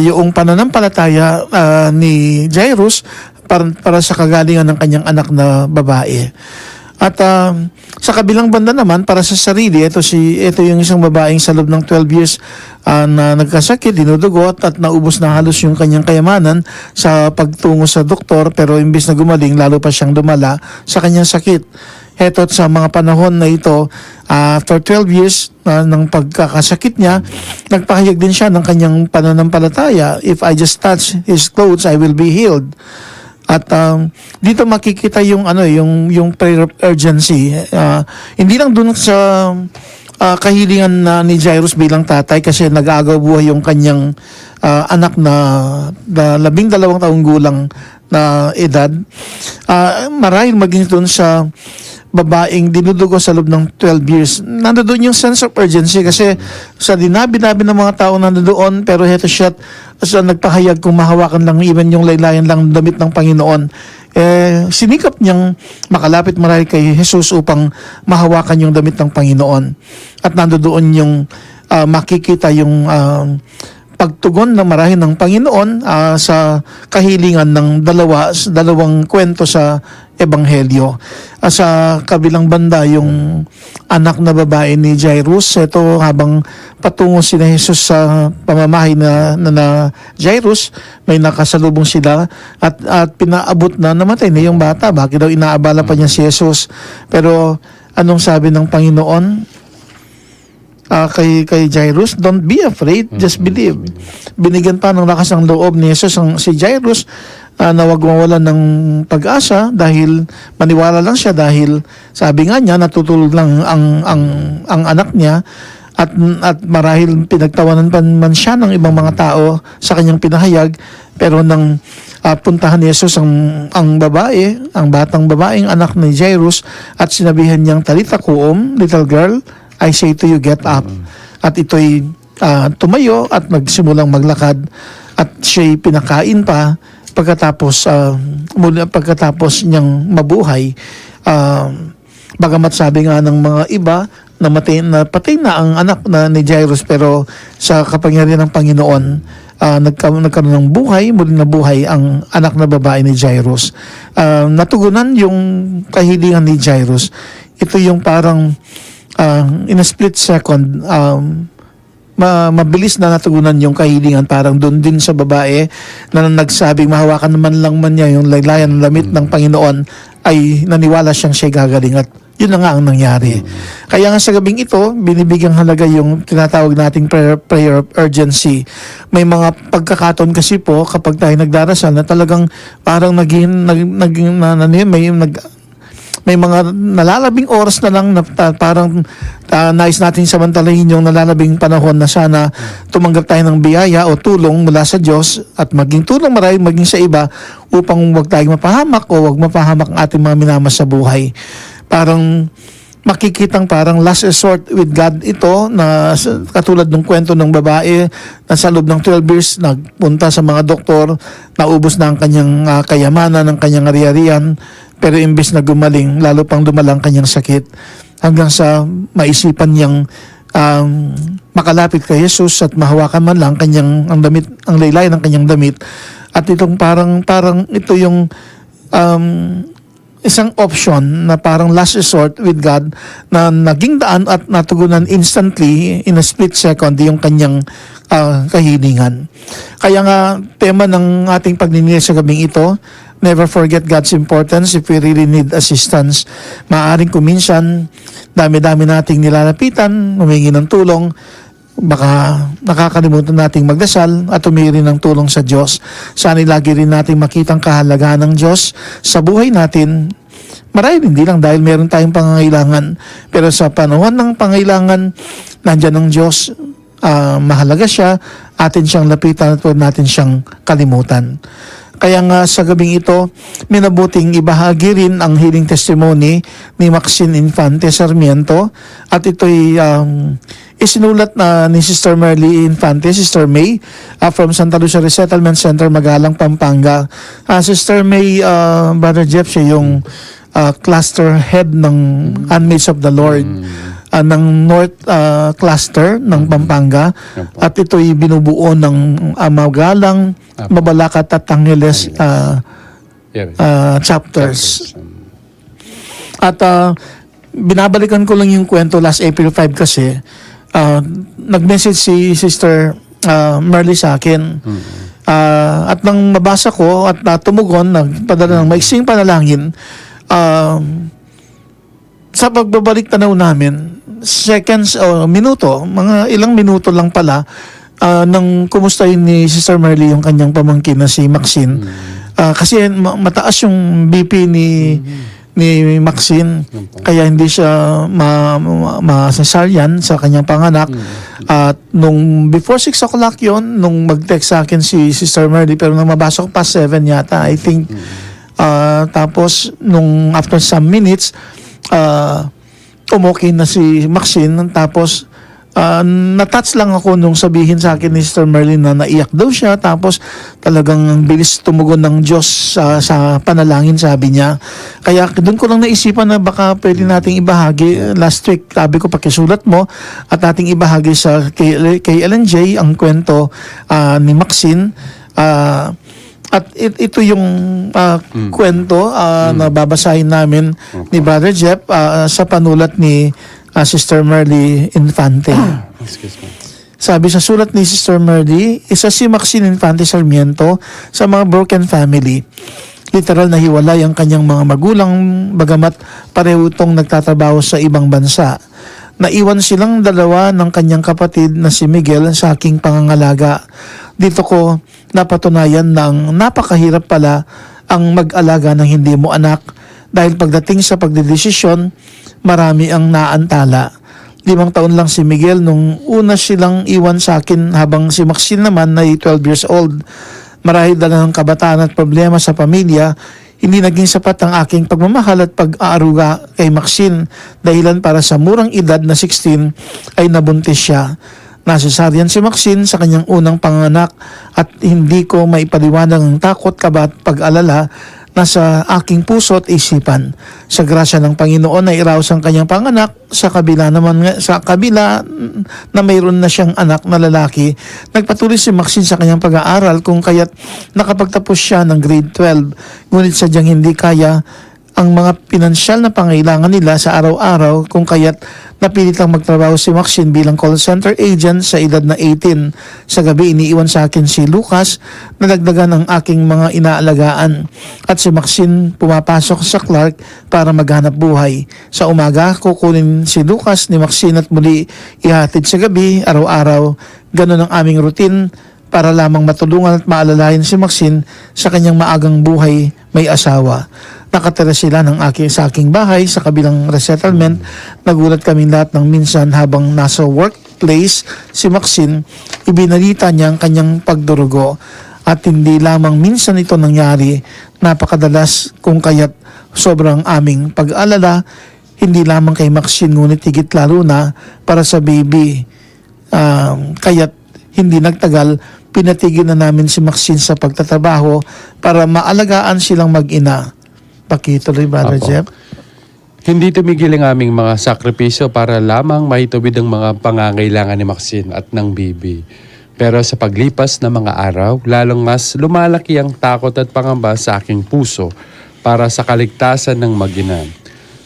yung pananampalataya ni Jairus para sa kagalingan ng kanyang anak na babae. At sa kabilang banda naman, para sa sarili, ito yung isang babaeng sa loob ng 12 years na nagkasakit, dinudugot at naubos na halos yung kanyang kayamanan sa pagtungo sa doktor, pero imbis na gumaling, lalo pa siyang lumala sa kanyang sakit. Heto't sa mga panahon na ito, after 12 years ng pagkakasakit niya, nagpahayag din siya ng kanyang pananampalataya, if I just touch his clothes, I will be healed. At dito makikita yung prayer of urgency. Hindi lang dun sa kahilingan ni Jairus bilang tatay, kasi nag-aagaw buhay yung kanyang anak na 12 taong gulang na edad. Marahil maging dun sa babaeng dinudugo sa loob ng 12 years. Nandoon yung sense of urgency, kasi sa dinabi-dabi ng mga tao nandoon, pero heto siya nagpahayag kung mahawakan lang even yung laylayan lang damit ng Panginoon. Sinikap niyang makalapit marahil kay Jesus upang mahawakan yung damit ng Panginoon. At nandoon yung makikita yung pagtugon na marahil ng Panginoon sa kahilingan ng dalawang kwento sa Ebanghelyo. Sa kabilang banda, yung anak na babae ni Jairus, ito habang patungo si Jesus sa pamamahay na Jairus, may nakasalubong sila at pinaabot na namatay na yung bata. Bakit daw inaabala pa niya si Jesus? Pero anong sabi ng Panginoon kay Jairus? Don't be afraid, just believe. Binigyan pa ng lakas ng loob ni Jesus si Jairus na wag mawalan ng pag-asa, dahil maniwala lang siya, dahil sabi nga niya natutulog lang ang anak niya, at marahil pinagtawanan pa man siya ng ibang mga tao sa kanyang pinahayag. Pero nang puntahan ni Jesus ang babae, ang batang babaeng anak ni Jairus, at sinabihan niyang, Talitha koum, little girl, I say to you, get up. At ito'y tumayo at nagsimulang maglakad, at siya'y pinakain pa pagkatapos niyang mabuhay. Bagamat sabi nga ng mga iba na patay na ang anak ni Jairus, pero sa kapangyarihan ng Panginoon, nagkaroon ng buhay, muli na buhay ang anak na babae ni Jairus. Natugunan yung kahilingan ni Jairus. Ito yung parang in a split second, mabilis na natugunan yung kahilingan. Parang doon din sa babae na nagsabing mahawakan naman lang man niya yung laylayan ng lamit ng Panginoon, ay naniwala siya'y gagaling, at yun na nga ang nangyari. Kaya nga sa gabing ito, binibigyang halaga yung tinatawag nating prayer of urgency. May mga pagkakataon kasi po kapag tayo nagdarasal na talagang parang may mga nalalabing oras na lang na parang nais natin samantalahin yung nalalabing panahon na sana tumanggap tayo ng biyaya o tulong mula sa Diyos, at maging tulong marahil maging sa iba, upang wag tayong mapahamak o wag mapahamak ang ating mga minamas sa buhay. Parang makikitang parang last resort with God ito, na katulad ng kwento ng babae na sa loob ng 12 years nagpunta sa mga doktor, naubos na ang kanyang kayamanan, ang kanyang ari-arian, pero imbes na gumaling, lalo pang dumalang kanyang sakit, hanggang sa maisipan niyang makalapit kay Jesus at mahawakan man lang ang damit, ang laylay ng kanyang damit. At itong parang ito yung isang option na parang last resort with God na naging daan at natugunan instantly in a split second yung kanyang kahilingan. Kaya nga, tema ng ating pagninilay sa gabing ito, never forget God's importance if we really need assistance. Maaaring kuminsan, dami-dami nating nilalapitan, humingi ng tulong, baka nakakalimutan nating magdasal at humingi ng tulong sa Diyos. Sana lagi rin nating makitang kahalagahan ng Diyos sa buhay natin. Marahil hindi lang dahil meron tayong pangangailangan, pero sa panahon ng pangailangan, nandyan ang Diyos, mahalaga siya, atin siyang lapitan at huwag natin siyang kalimutan. Kaya nga sa gabing ito, minabuting ibahagi rin ang healing testimony ni Maxine Infante Sarmiento, at ito'y isinulat na ni Sister Merly Infante, Sister May, from Santa Lucia Resettlement Center, Magalang, Pampanga. Sister May, Brother Jeff, siya yung cluster head ng Handmaids of the Lord ng North Cluster ng Pampanga, at ito'y binubuo ng Magalang, Mabalacat at Angeles chapters. At binabalikan ko lang yung kwento last April 5 kasi nag-message si Sister Merly sa akin. At nang mabasa ko at tumugon, nagpadala ng maiksing panalangin, sa pagbabalik tanaw namin, seconds o minuto, mga ilang minuto lang pala, nang kumustahin ni Sister Merly yung kanyang pamangkin na si Maxine. Kasi mataas yung BP ni Maxine, kaya hindi siya masasaryan sa kanyang panganak. At nung before 6 o'clock yon, nung mag-text sa akin si Sister Merly, pero nang mabasa ko past 7 yata, I think. Tapos nung after some minutes, umokay na si Maxine. Tapos natouch lang ako nung sabihin sa akin ni Sister Merly na naiyak daw siya, tapos talagang bilis tumugon ng Diyos sa panalangin, sabi niya. Kaya doon ko lang naisipan na baka pwede nating ibahagi. Last week, sabi ko pakisulat mo at ating ibahagi sa KLNJ ang kwento ni Maxine. At ito yung kwento na babasahin namin ni Brother Jeff sa panulat ni Sister Merly Infante. Sabi sa sulat ni Sister Merly, isa si Maxine Infante Sarmiento sa mga broken family. Literal na hiwalay ang kanyang mga magulang, bagamat pareho itong nagtatrabaho sa ibang bansa. Naiwan silang dalawa ng kanyang kapatid na si Miguel sa aking pangangalaga. Dito ko napatunayan ng napakahirap pala ang mag-alaga ng hindi mo anak, dahil pagdating sa pagdedesisyon, marami ang naantala. 5 taon lang si Miguel nung una silang iwan sa akin, habang si Maxine naman ay 12 years old. Marahil dala ng kabataan at problema sa pamilya, hindi naging sapat ang aking pagmamahal at pag-aaruga kay Maxine, dahilan para sa murang edad na 16 ay nabuntis siya. Nasesaryan si Maxine sa kanyang unang panganak, at hindi ko maipaliwanag ang takot, kaba at pag-alala na sa aking puso at isipan. Sa grasya ng Panginoon ay iraos ang kanyang panganak. Sa kabila na mayroon na siyang anak na lalaki, nagpatuloy si Maxine sa kanyang pag-aaral, kung kaya't nakapagtapos siya ng grade 12. Ngunit sadyang hindi kaya ang mga pinansyal na pangailangan nila sa araw-araw, kung kaya't napilitang magtrabaho si Maxine bilang call center agent sa edad na 18. Sa gabi, iniiwan sa akin si Lucas na dagdagan ang aking mga inaalagaan, at si Maxine pumapasok sa Clark para maghanap buhay. Sa umaga, kukunin si Lucas ni Maxine at muli ihatid sa gabi, araw-araw. Ganun ang aming routine para lamang matulungan at maalalayan si Maxine sa kanyang maagang buhay may asawa. Nakatira sila sa aking bahay sa kabilang resettlement. Nagulat kami lahat ng minsan habang nasa workplace si Maxine, ibinalita niya ang kanyang pagdurugo. At hindi lamang minsan ito nangyari, napakadalas, kung kaya't sobrang aming pag-alala. hindi lamang kay Maxine, ngunit higit lalo na para sa baby. Kaya't hindi nagtagal, pinatigil na namin si Maxine sa pagtatrabaho para maalagaan silang mag-ina. Pakituloy, Brother Apo. Jeff. Hindi tumigil ang aming mga sakripisyo para lamang maituwid ang mga pangangailangan ni Maxine at ng baby. Pero sa paglipas ng mga araw, lalong mas lumalaki ang takot at pangamba sa aking puso para sa kaligtasan ng mag-ina.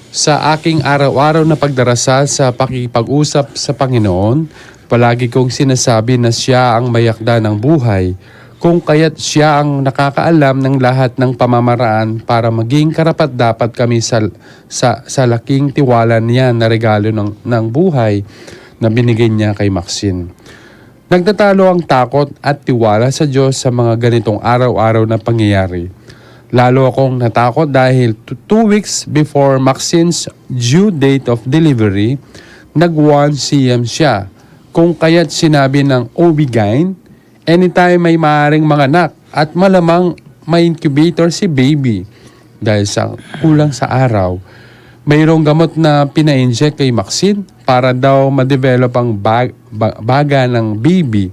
Sa aking araw-araw na pagdarasal sa pakipag-usap sa Panginoon, palagi kong sinasabi na siya ang mayakda ng buhay, kung kaya't siya ang nakakaalam ng lahat ng pamamaraan para maging karapat-dapat kami sa laking tiwala niya na regalo ng buhay na binigay niya kay Maxine. Nagtatalo ang takot at tiwala sa Diyos sa mga ganitong araw-araw na pangyayari. Lalo akong natakot dahil 2 weeks before Maxine's due date of delivery, nag-1cm siya. Kung kaya't sinabi ng OB-GYN, anytime may maaaring manganak at malamang may incubator si baby. Dahil sa kulang sa araw, mayroong gamot na pina-inject kay Maxine para daw ma-develop ang baga ng baby.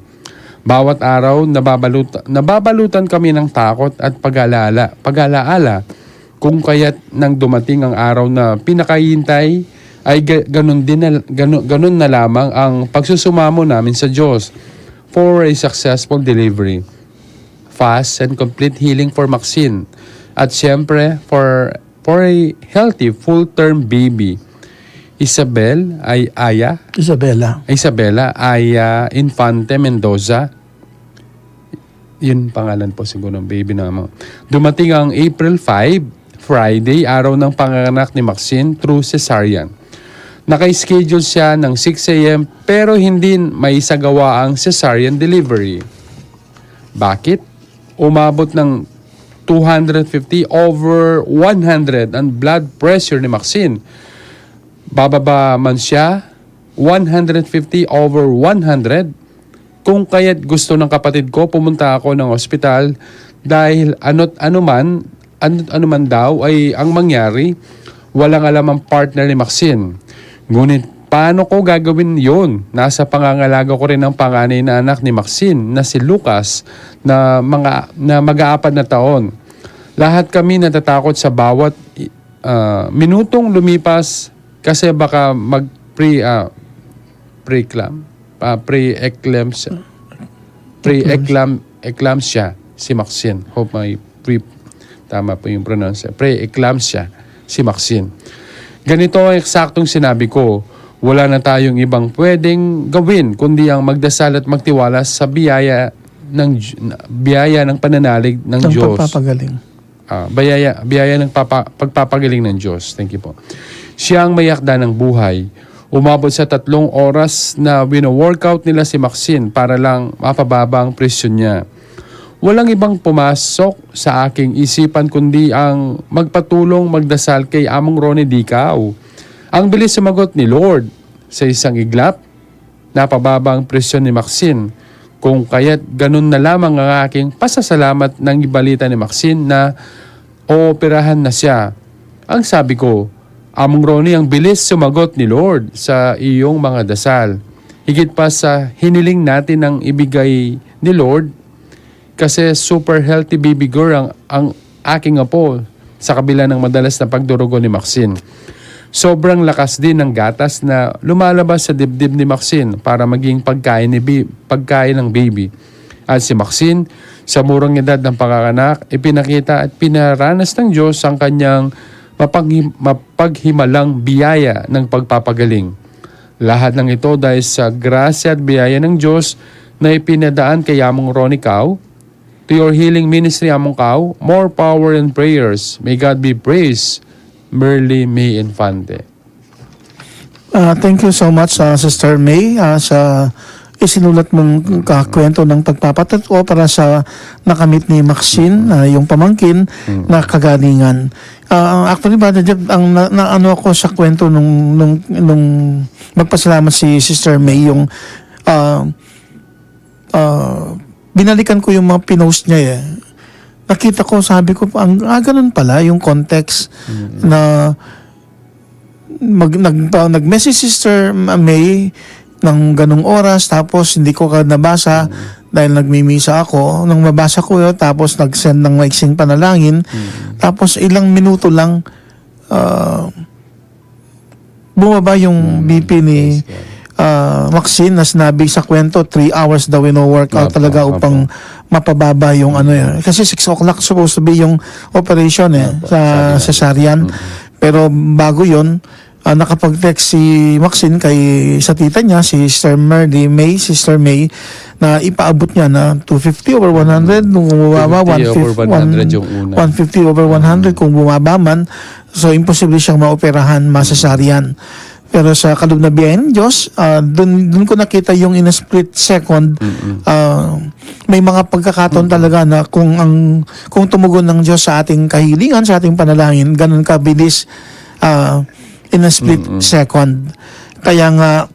Bawat araw, nababalutan kami ng takot at pag-alaala. Kung kaya't nang dumating ang araw na pinakahintay, ay ganun na lamang ang pagsusumamo namin sa Diyos for a successful delivery, fast and complete healing for Maxine, at siyempre for a healthy full-term baby. Isabela Aya Infante Mendoza. Yun pangalan po siguro ng baby naman. Dumating ang April 5, Friday, araw ng panganganak ni Maxine through cesarean. Naka-schedule siya ng 6 a.m. pero hindi may isagawa ang cesarean delivery. Bakit? Umabot ng 250 over 100 ang blood pressure ni Maxine. Bababa man siya, 150 over 100. Kung kaya't gusto ng kapatid ko, pumunta ako ng ospital dahil ano man daw ay ang mangyari, walang alam ang partner ni Maxine. Ngunit paano ko gagawin yun? Nasa pangangalaga ko rin ang panganay na anak ni Maxine na si Lucas na mag-aapat na taon. Lahat kami natatakot sa bawat minutong lumipas kasi baka pre-eclampsia si Maxine. Hope may tama po yung pronunciation. Pre-eclampsia si Maxine. Ganito ang eksaktong sinabi ko. Wala na tayong ibang pwedeng gawin kundi ang magdasal at magtiwala sa biyaya ng pananalig ng Diyos. Pagpapagaling. Biyaya ng pagpapagaling ng Diyos. Thank you po. Siya ang mayakda ng buhay. Umabot sa 3 oras na wino-workout nila si Maxine para lang mapababa ang presyon niya. Walang ibang pumasok sa aking isipan kundi ang magpatulong magdasal kay Among Ronnie Dicao. Ang bilis sumagot ni Lord sa isang iglap, napababa ang presyon ni Maxine. Kung kaya't ganun na lamang ang aking pasasalamat ng ibalita ni Maxine na ooperahan na siya. Ang sabi ko, Among Ronnie, ang bilis sumagot ni Lord sa iyong mga dasal. Higit pa sa hiniling natin ang ibigay ni Lord kasi super healthy baby girl ang aking apo sa kabila ng madalas na pagdurugo ni Maxine. Sobrang lakas din ng gatas na lumalabas sa dibdib ni Maxine para maging pagkain ng baby. At si Maxine, sa murang edad ng panganganak, ipinakita at pinaranas ng Diyos ang kanyang mapaghimalang biyaya ng pagpapagaling. Lahat ng ito dahil sa grasya at biyaya ng Diyos na ipinadaan kay Among Ronnie Cao. To your healing ministry, Among Cao, more power and prayers. May God be praised. Merly May Infante. Thank you so much, Sister May, sa isinulat mong kwento ng pagpapatotoo para sa nakamit ni Maxine, yung pamangkin na kagalingan. Actually, Brother Jeff, ano ako sa kwento nung magpasalamat si Sister May, yung binalikan ko yung mga pinost niya nakita ko, sabi ko, ganun pala yung context na nag-message Sister May ng ganong oras, tapos hindi ko nabasa dahil nagmimisa ako. Nung mabasa ko yun, tapos nag-send ng maiksing panalangin, tapos ilang minuto lang bumaba yung BP ni Maxine na sinabi sa kwento, 3 hours daw workout talaga upang mapababa yung ano yun. Kasi 6 o'clock supposed to be yung operation sa cesarean. Pero bago yun, nakapag-text si Maxine sa tita niya, si Sister Sister May, na ipaabot niya na 250 over 100, nung bumaba 150 yung una. 150 over 100 kung bumaba man. So imposible siyang maoperahan, masasaryan. Pero sa kaloob na biyaya ng Diyos, dun ko nakita yung in a split second, may mga pagkakataon talaga na kung tumugon ng Diyos sa ating kahilingan, sa ating panalangin, ganun kabilis in a split second. Kaya nga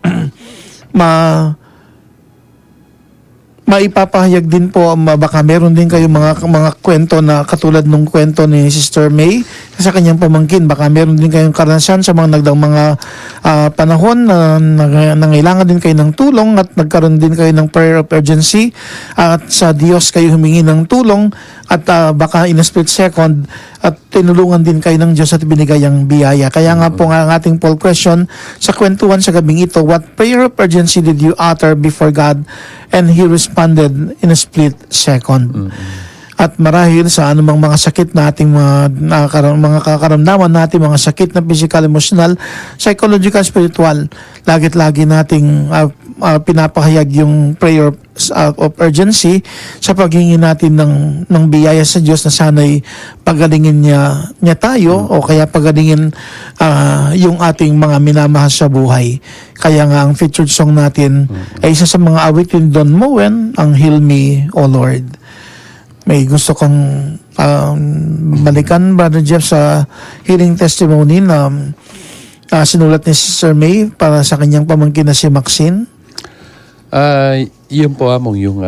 maipapahayag din po, baka meron din kayo mga kwento na katulad nung kwento ni Sister May sa kanyang pamangkin. Baka meron din kayong karanasan sa mga panahon na nangailangan din kayo ng tulong at nagkaroon din kayo ng prayer of urgency at sa Diyos kayo humingi ng tulong at baka in a split second at tinulungan din kayo ng Diyos at binigay ang biyaya. Kaya nga po ang ating poll question sa kwentuhan sa gabing ito, what prayer of urgency did you utter before God and He responded in a split second? At marahil sa anumang mga sakit nating mga kakaramdaman natin, mga sakit na physical, emotional, psychological, spiritual, lagi nating pinapahayag yung prayer of urgency sa paghingi natin ng biyaya sa Diyos na sana'y pagalingin niya tayo o kaya pagalingin yung ating mga minamahal sa buhay. Kaya nga ang featured song natin ay isa sa mga awitin Don Moen, ang Heal Me, O Lord. May gusto kong balikan, Brother Jeff, sa healing testimony na sinulat ni Sister May para sa kanyang pamangkin na si Maxine. Yun po among yung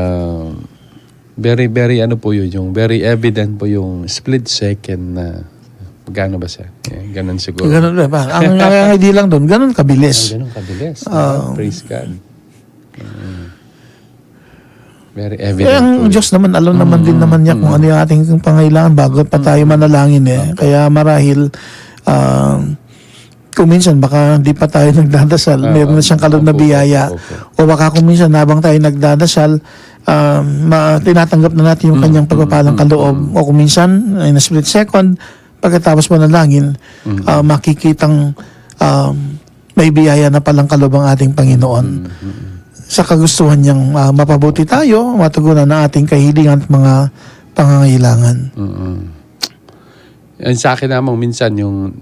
very ano po yun, yung very evident po yung split second na gano'n ba siya? Ganun siguro. Ganun ba? Ang hindi lang doon, ganun kabilis. Ganun kabilis. Praise God. Very evident. Ang Diyos naman, alam naman din naman niya kung ano yung ating pangailangan bago pa tayo manalangin Kaya marahil, kung minsan baka hindi pa tayo nagdadasal, meron na siyang kaloob na biyaya. O baka kung minsan habang tayo nagdadasal, tinatanggap na natin yung kanyang pagpapalang kaloob. O kung minsan, in a split second, pagkatapos manalangin, makikitang may biyaya na palang kaloob ang ating Panginoon. Sa kagustuhan niyang mapabuti tayo, matugunan ang ating kahilingan at mga pangangailangan. Yan sa akin namang minsan yung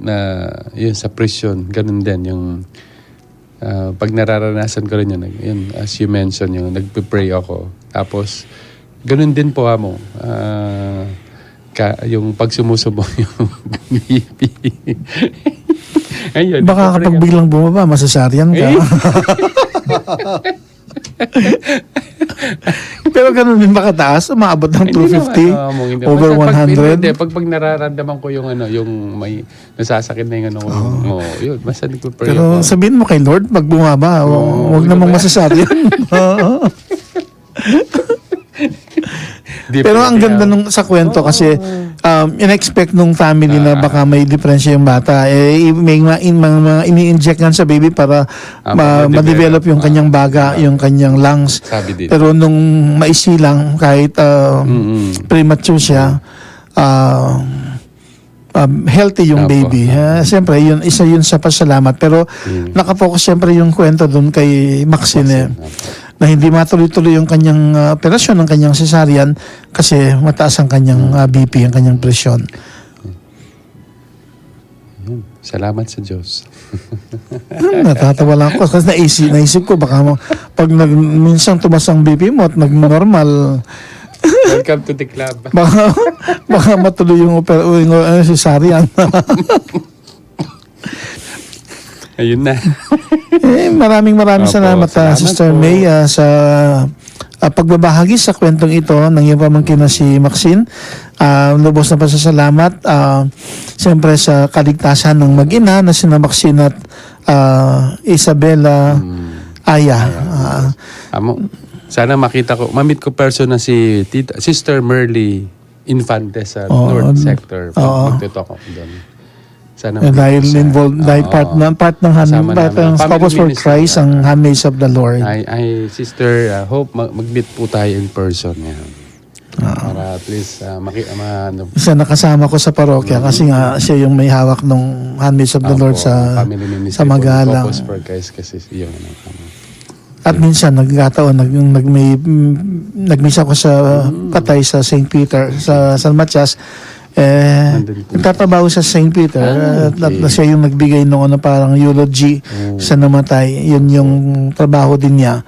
sa prison, ganun din yung pag nararanasan ko rin yun, as you mentioned, yung nagpe-pray ako. Tapos ganun din po yung pag sumusubok yung BP. Ayun, Baka kapag biglang bumaba, masasaryan ka. Pero ganun din ba kataas? Umaabot ng 250 over 100? Pag nararamdaman ko yung may nasasakit na yung yun, basta nagpe-pray Pero ako. sabihin mo kay Lord, pag bumaba, huwag namang masasaryan. Pero ang ganda sa kwento kasi in-expect nung family na baka may diferensya yung bata. May mga ini-inject nga sa baby para ma-develop yung kanyang baga, yung kanyang lungs. Pero nung maisilang, kahit premature siya, healthy yung baby. Siyempre, isa yun sa pasalamat. Pero nakapokus siyempre yung kwento doon kay Maxine na hindi matuloy-tuloy yung kanyang operasyon ng kanyang cesarean kasi mataas ang kanyang BP, ang kanyang presyon. Salamat sa Diyos. Natatawa lang ako kasi naisip ko baka pag minsan tumas ang BP mo at nag-normal, Welcome to the club. baka matuloy yung cesarean. Ayun na. Maraming salamat, Sister po. May, sa pagbabahagi sa kwentong ito ng iyong pamangkin na si Maxine. Lubos na pasasalamat siyempre sa kaligtasan ng mag-ina na sina Maxine at Isabela Aya. Sana mamit ko person na si Sister Merly Infante sa Oo. North Sector. Oo. Magtutok ako doon. Sana Dahil siya. involved, dahil Oo. part ng Kasama namin. Family Purpose for ministry. Christ, ang Handmaids of the Lord. I sister, hope mag-meet po tayo in person. Yan. Para at least Isa nakasama ko sa parokya kasi nga siya yung may hawak ng Handmaids of the Lord sa family ministry sa Magalang. Focus for Christ kasi yun. At minsan nagkataon nagmisa ko sa patay sa St. Peter sa San Matias. Nandun po. Nagtatrabaho sa St. Peter at siya yung nagbigay noon na parang eulogy sa namatay. Yun yung trabaho din niya.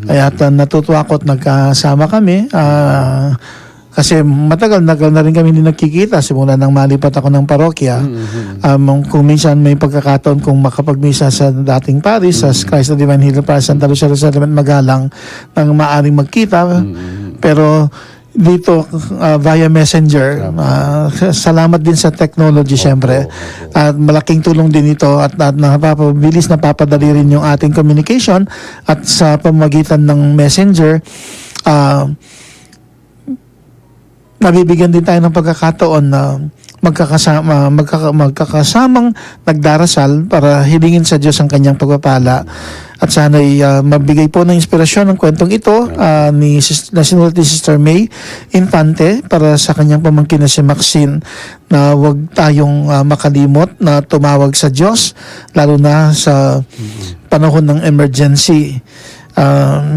Kaya natutuwa ko at nagkasama kami. Kasi matagal na rin kami hindi nagkikita simula nang malipat ako ng parokya. Kung minsan may pagkakataon kung makapagmisa sa dating parish sa Christ the Divine Healer Parish Santa Lucia Reserva Magalang nang maaring magkita. Pero dito via messenger, salamat din sa technology syempre. At malaking tulong din ito at napapabilis, napapadali rin yung ating communication at sa pamamagitan ng messenger nabibigyan din tayo ng pagkakataon na magkakasamang nagdarasal para hilingin sa Diyos ang kanyang pagpapala. At sana'y mabigay po ng inspirasyon ng kwentong ito na sinulat ni Sister May Infante para sa kanyang pamangkin na si Maxine, na huwag tayong makalimot na tumawag sa Diyos lalo na sa panahon ng emergency.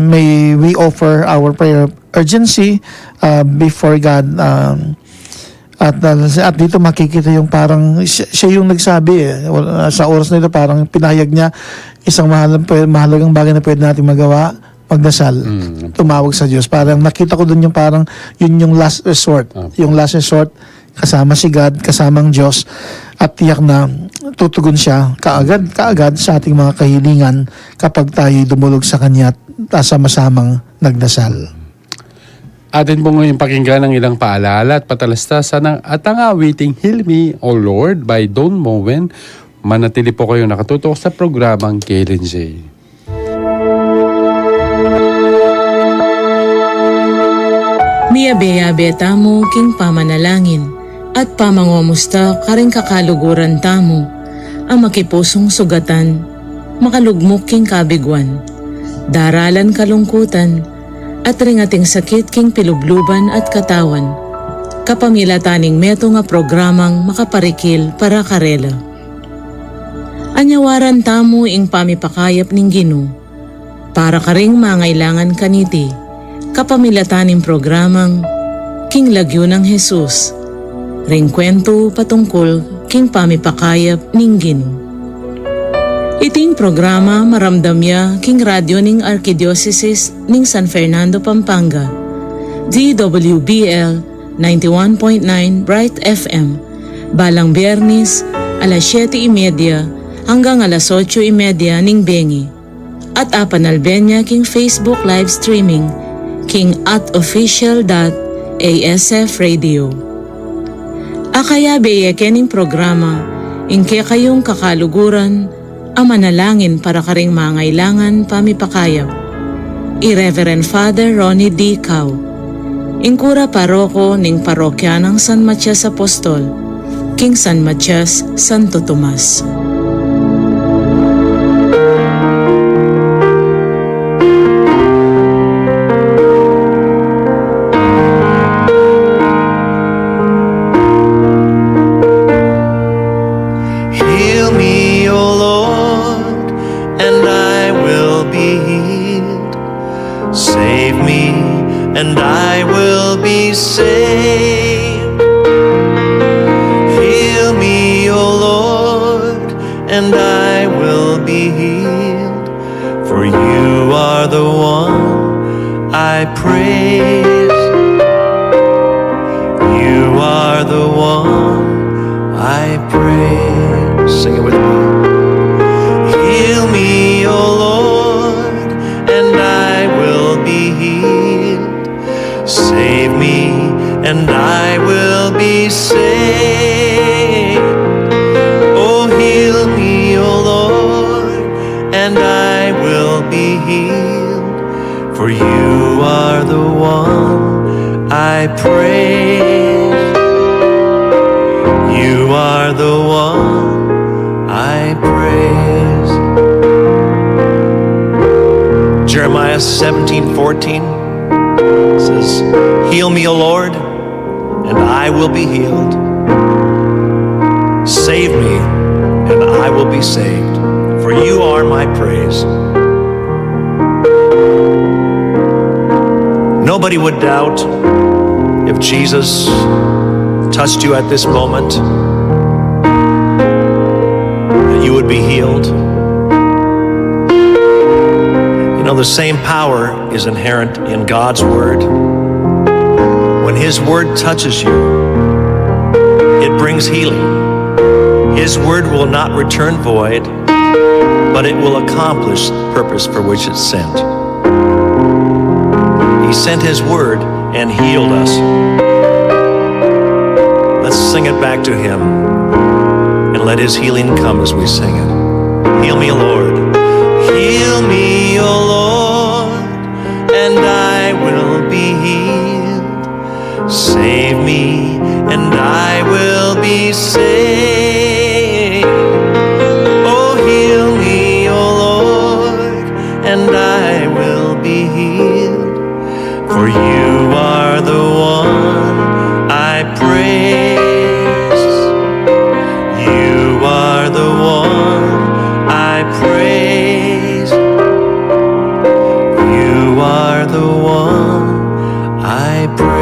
May we offer our prayer urgency before God, at dito makikita yung parang siya yung nagsabi sa oras na ito, parang pinahayag niya isang mahalagang bagay na pwede natin magawa, magdasal, tumawag sa Diyos. Parang nakita ko dun yung parang yun yung last resort, yung last resort kasama si God, kasamang Diyos, at tiyak na tutugon siya kaagad sa ating mga kahilingan kapag tayo dumulog sa Kanya at sama-samang nagdasal. Atin po ngayon pakinggan ng ilang paalala at patalastasan at ang awiting Heal Me, O Lord by Don Moen. Manatili po kayong nakatutok sa programang Kailan J. Miyabeyabe tamo king pamanalangin at pamangomusta karing kakaluguran tamo ang makipusong sugatan, makalugmok king kabigwan, daralan kalungkutan, at ringating sakit king pilubluban at katawan, kapamilataning meto nga programang makaparikil para karela. Anyawaran tamo ing pamipakayap ning Ginoo, para karing mangailangan kaniti, kapamilataning programang King Lagyo ng Jesus, ring kwento patungkol king pamipakayap ning Ginoo. Iting programa maramdamya king radyo ning Archdiocese ning San Fernando, Pampanga, DWBL 91.9 Bright FM, balang Biyernes alas 7:30 hanggang alas 8:30 ning Bengi, at apanalbenya king Facebook live streaming king @official.asfradio. Akaya beye kening programa ingke kayong kakaluguran ang manalangin para karing mangailangan pamipakayap. I-Reverend Father Ronnie D. Cao, Ingkura Paroko ning Parokya ng San Matias Apostol, King San Matias, Santo Tomas. Heal me, O Lord, and I will be healed. Save me, and I will be saved. Heal me, O Lord, and I will be healed. For you are the one I praise. You are the one I praise. Sing it with me. Heal me, O Lord, and I will be healed. for you are the one I praise. You are the one I praise. Jeremiah 17:14 says, heal me, O Lord, and I will be healed. Save me, and I will be saved, for you are my praise. Nobody would doubt if Jesus touched you at this moment that you would be healed. You know, the same power is inherent in God's word. When his word touches you, it brings healing. His word will not return void, but it will accomplish the purpose for which it's sent. He sent his word and healed us. Let's sing it back to him and let his healing come as we sing it. Heal me, Lord. Heal me, O Lord, and I will be healed. Save me, and I will be saved. Oh, heal me, O Lord, and I will be healed. For you are the one I praise. You are the one I praise. You are the one I praise.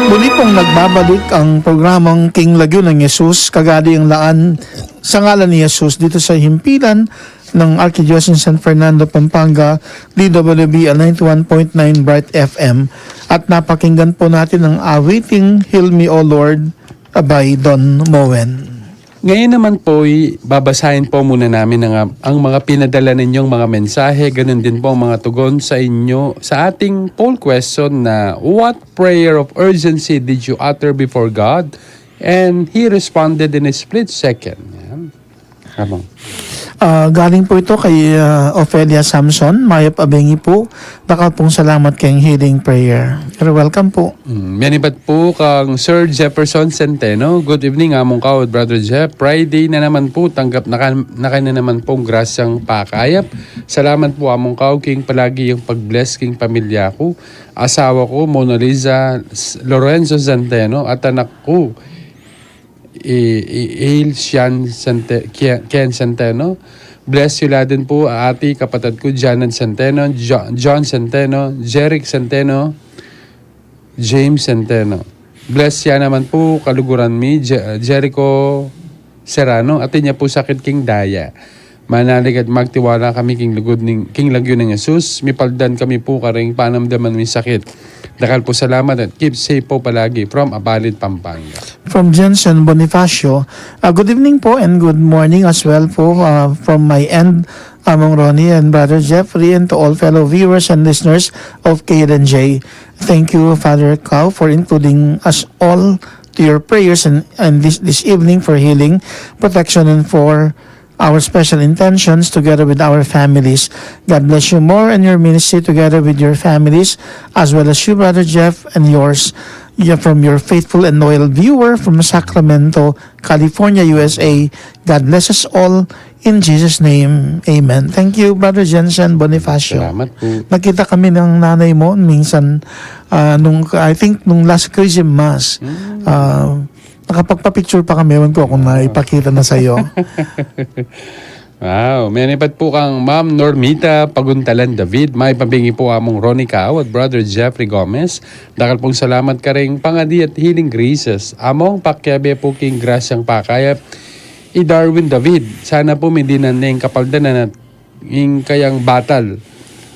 Muli pong nagbabalik ang programang King Lagyo ng Jesus, Kagadi ang Laan sa ngalan ni Jesus dito sa himpilan ng Archdiocese San Fernando, Pampanga, DWBL 91.9 Bright FM. At napakinggan po natin ang awiting Heal Me, O Lord by Don Moen. Ngayon naman po, babasahin po muna namin ang mga pinadala ninyong mga mensahe, ganun din po ang mga tugon sa inyo sa ating poll question na what prayer of urgency did you utter before God? And He responded in a split second. Yan. Habang. Galing po ito kay Ophelia Samson, Mayap Abengi po. Dakal pong salamat kayong healing prayer. You're welcome po. Menibat po kang Sir Jefferson Centeno. Good evening, among kawad, Brother Jeff. Friday na naman po, tanggap na na naman pong grasyang pakayap. Salamat po, among kawad, king palagi yung pag-bless king pamilya ko. Asawa ko, Mona Lisa Lorenzo Centeno, at anak ko, Ken Centeno. Bless you din po, ati, kapatid ko, Janet Centeno, John Centeno, Jeric Centeno, James Centeno. Bless ya naman po, kaluguran mi, Jericho Serrano, ati niya po sakit king daya. Manalig at magtiwala kami king lagyo ng Jesus. Mipaldan kami po karing panamdaman mi sakit. Dakal po salamat at keep safe po palagi from Abalid, Pampanga. From Jensen Bonifacio, good evening po and good morning as well po from my end, Among Ronnie and Brother Jeffrey, and to all fellow viewers and listeners of KLNJ. Thank you, Father Cow, for including us all to your prayers and this evening for healing, protection, and for our special intentions together with our families. God bless you more and your ministry together with your families, as well as you, Brother Jeff, and yours. From your faithful and loyal viewer from Sacramento, California, USA. God bless us all in Jesus' name. Amen. Thank you, Brother Jensen Bonifacio. Salamat po. Nakita kami ng nanay mo minsan I think nung last Christmas. Nakapagpa-picture pa kami. Ewan ko kung naipakita na sa'yo. Wow, menipat po kang Ma'am Normita Paguntalan David. May pabingi po among Ronnie Cao at Brother Jeffrey Gomez. Dakal pong salamat ka rin pangadi at healing graces. Among pakyabe po king grasyang pakayap. Darwin David. Sana po may dinaneng kapaldanan at ing kayang batal.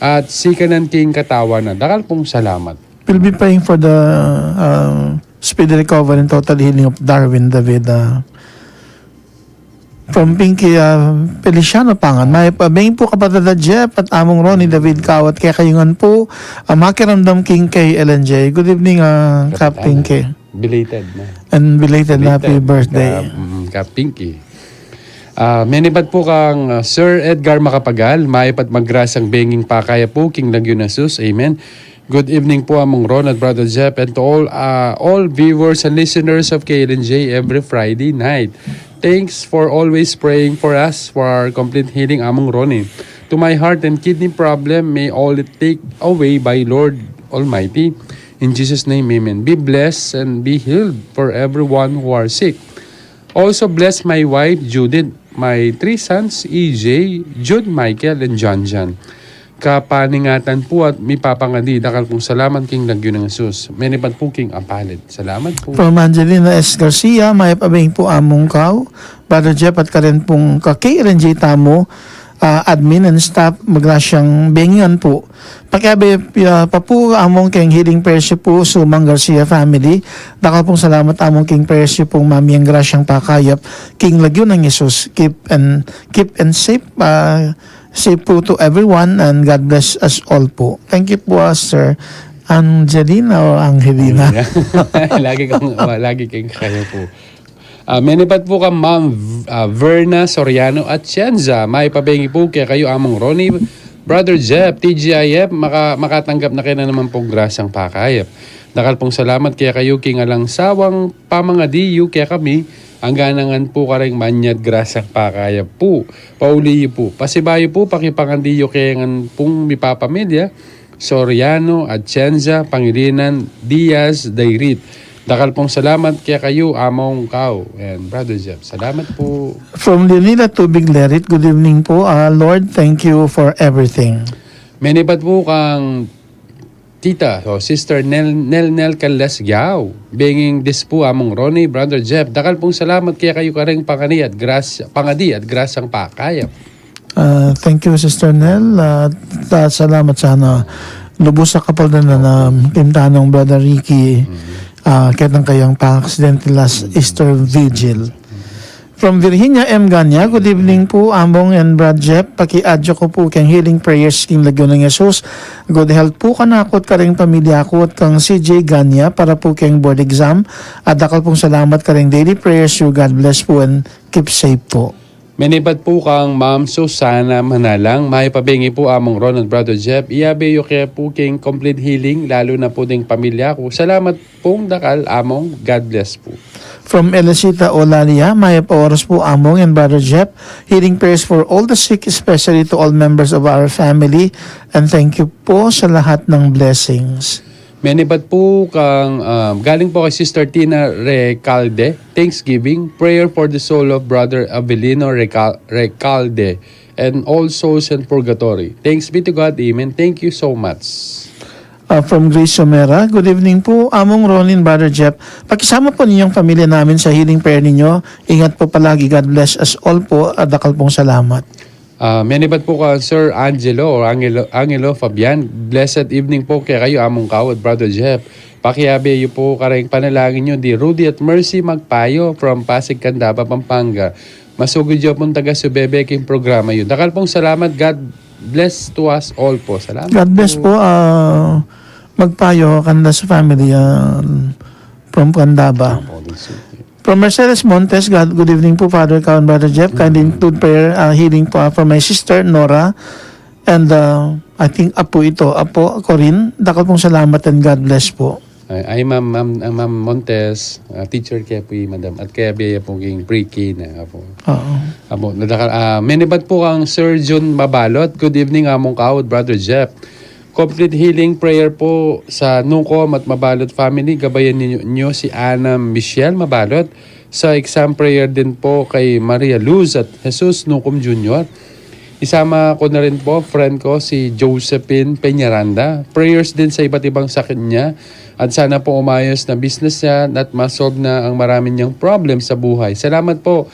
At sikanan king katawanan. Dakal pong salamat. We'll be praying for the speedy recovery and total healing of Darwin David. From Pinky Feliciano Pangan, may pabing po kapatid na Jeff at among Ronnie David Kawat kaya kayungan po makiramdam king kay LNJ. Good evening, Kap Pinky. Belated na. And belated happy birthday. Kap Pinky. Menipat po kang Sir Edgar Makapagal, maipat maggrasang benging pakaya po, King Lagunasus. Amen. Good evening po among Ron at Brother Jeff and to all viewers and listeners of KLNJ every Friday night. Thanks for always praying for us for our complete healing among Ronnie. To my heart and kidney problem, may all it take away by Lord Almighty. In Jesus' name, amen. Be blessed and be healed for everyone who are sick. Also bless my wife, Judith, my 3 sons, EJ, Jude, Michael, and John. Kapaningatan po at may papangadi. Dakal pong salamat king Lagyo ng Jesus. Menipan po king Apalit. Salamat po. From Angelina S. Garcia, may pabing po among Kaw, Brother Jeff at karen pong ka-KLNJ Tamo, admin and staff, maglasyang bengingan po. Pakiabi pa po among king healing prayers po Sumang Garcia family. Dakal pong salamat among king prayers pong mami ang grasyang pakayap. King Lagyo ng Jesus. Keep and safe. Safe po to everyone and God bless us all po. Thank you po, Sir Angelina o Angelina. lagi kang kayo po. Menipat po ka Ma'am Verna Soriano at Cienza. May pabengi po kaya kayo among Ronnie, Brother Jeff, TGIF, makatanggap na kayo na naman pong grasang pakayap. Dakal pong salamat kaya kayo king alang sawang pamangadiyo kaya kami ang ganangan po karing manyad grasang pakayap po. Pauliyo po. Pasibayo po pakipangandiyo kaya pong mipapamilya. Soriano, Atienza, Pangilinan, Diaz, Dairit. Dakal pong salamat kaya kayo, among Kaw. And Brother Jeff, salamat po. From Leonila Tubig Lerit, good evening po. Lord, thank you for everything. Menipat po kang Tita, Sister Nel Calas Giao. Benging dis po among Ronnie, Brother Jeff. Dakal pong salamat kaya kayo karing pangadi at grasang pakayap. Thank you, Sister Nell. Salamat sana. Lubos sa kapal na tintanong Brother Ricky kahit ng kayang pa-accident last Easter Vigil. From Virginia M. Ganya, good evening po, Among and Brad Jeff. Paki-adyo ko po kang healing prayers king Lagyo ng Jesus. Good health po kanakot ka rin pamilya ko at kang CJ Ganya para po kang board exam. At dakal pong salamat ka rin daily prayers you. God bless po and keep safe po. Menibat po kang Ma'am Susana Manalang, may pabingi po among Ron at Brother Jeff. Iabe yung kaya po king complete healing, lalo na po ding pamilya ko. Salamat pong dakal among, God bless po. From Elisita Olalia, may oras po Among and Brother Jeff. Healing prayers for all the sick, especially to all members of our family. And thank you po sa lahat ng blessings. Menibat po kang galing po kay Sister Tina Recalde, Thanksgiving, prayer for the soul of Brother Avelino Recalde and all souls in purgatory. Thanks be to God, amen. Thank you so much. From Grace Somera, good evening po, Among Ronin, Brother Jeff. Pakisama po ninyong pamilya namin sa healing prayer ninyo. Ingat po palagi. God bless us all po. Dakal pong salamat. Menibat po ka Sir Angelo or Angelo Fabian. Blessed evening po kaya kayo among kawad, Brother Jeff. Pakiabe iyo po karayang panalangin nyo di Rudy at Mercy Magpayo from Pasig, Candaba, Pampanga. Masugod yun pong taga-subebe king programa yun. Dakal pong salamat. God bless to us all po. Salamat. God bless po. Magpayo, Candas family from Candaba. From Mercedes Montes, good evening po, Father Cowan, Brother Jeff. Kindly include prayer, healing po for my sister, Nora. And I think Apo Corinne. Dakal pong salamat and God bless po. Ay, Ma'am Montes, teacher kaya po Madam. At kaya biya po yung pre-K na po. Oo. Menibat po kang Sir John Mabalot. Good evening, among kawad, Brother Jeff. Complete healing prayer po sa Nucom at Mabalot family. Gabayan ninyo si Ana Michelle Mabalot. Sa exam prayer din po kay Maria Luz at Jesus Nucom Jr. Isama ko na rin po, friend ko, si Josephine Peñaranda. Prayers din sa iba't ibang sakit niya. At sana po umayos na business niya at masolve na ang marami niyang problem sa buhay. Salamat po,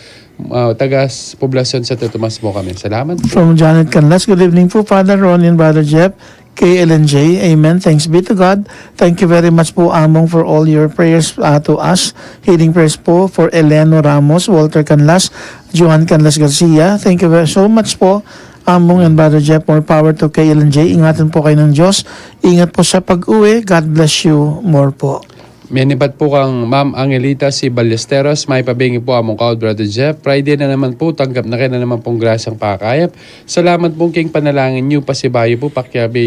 taga-poblasyon sa Tomas po kami. Salamat po. From Janet Canlas, good evening po, Father Ronin, Brother Jeff. KLNJ, amen. Thanks be to God. Thank you very much po, Among, for all your prayers to us. Healing prayers po for Eleno Ramos, Walter Canlas, Johan Canlas Garcia. Thank you very so much po, Among and Brother Jeff. More power to KLNJ. Ingatan po kayo ng Diyos. Ingat po sa pag-uwi. God bless you more po. Menibat po kang Ma'am Angelita si Ballesteros. May pabingi po among kawad, Brother Jeff. Friday na naman po. Tanggap na kayo na naman pong grasang pakayap. Salamat pong king panalangin nyo. Pasibayo po. Pakyabe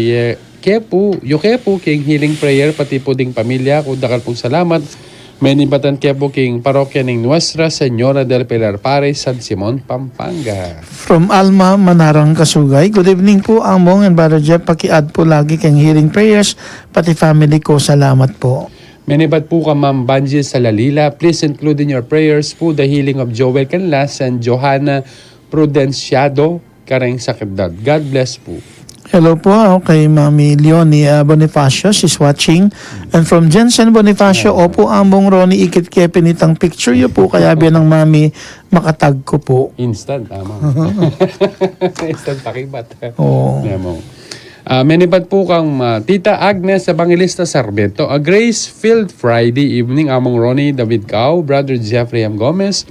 yuke po king healing prayer. Pati po ding pamilya. Kudakal pong salamat. Menibatan kaya po king parokya ng Nuestra Señora del Pilar Pares, San Simon, Pampanga. From Alma Manarang Kasugay, good evening po, Among and Brother Jeff. Paki-add po lagi kang healing prayers. Pati family ko. Salamat po. Menibat po ka Ma'am Banji Salalila. Please include in your prayers po the healing of Joel Canlas and Johanna Prudenciado karang sakdad. God bless po. Hello po kay Mami Leonie Bonifacio. She's watching. And from Jensen Bonifacio, opo, Among Ronnie, ikit kaya pinitang picture yun po. Kaya biyan ng Mami makatag ko po. Instant, tama. Instant pakibat. Oo. Menibat po kang Tita Agnes Evangelista Sarmiento. A Grace-filled Friday evening among Ronnie David Cao, Brother Jeffrey M. Gomez,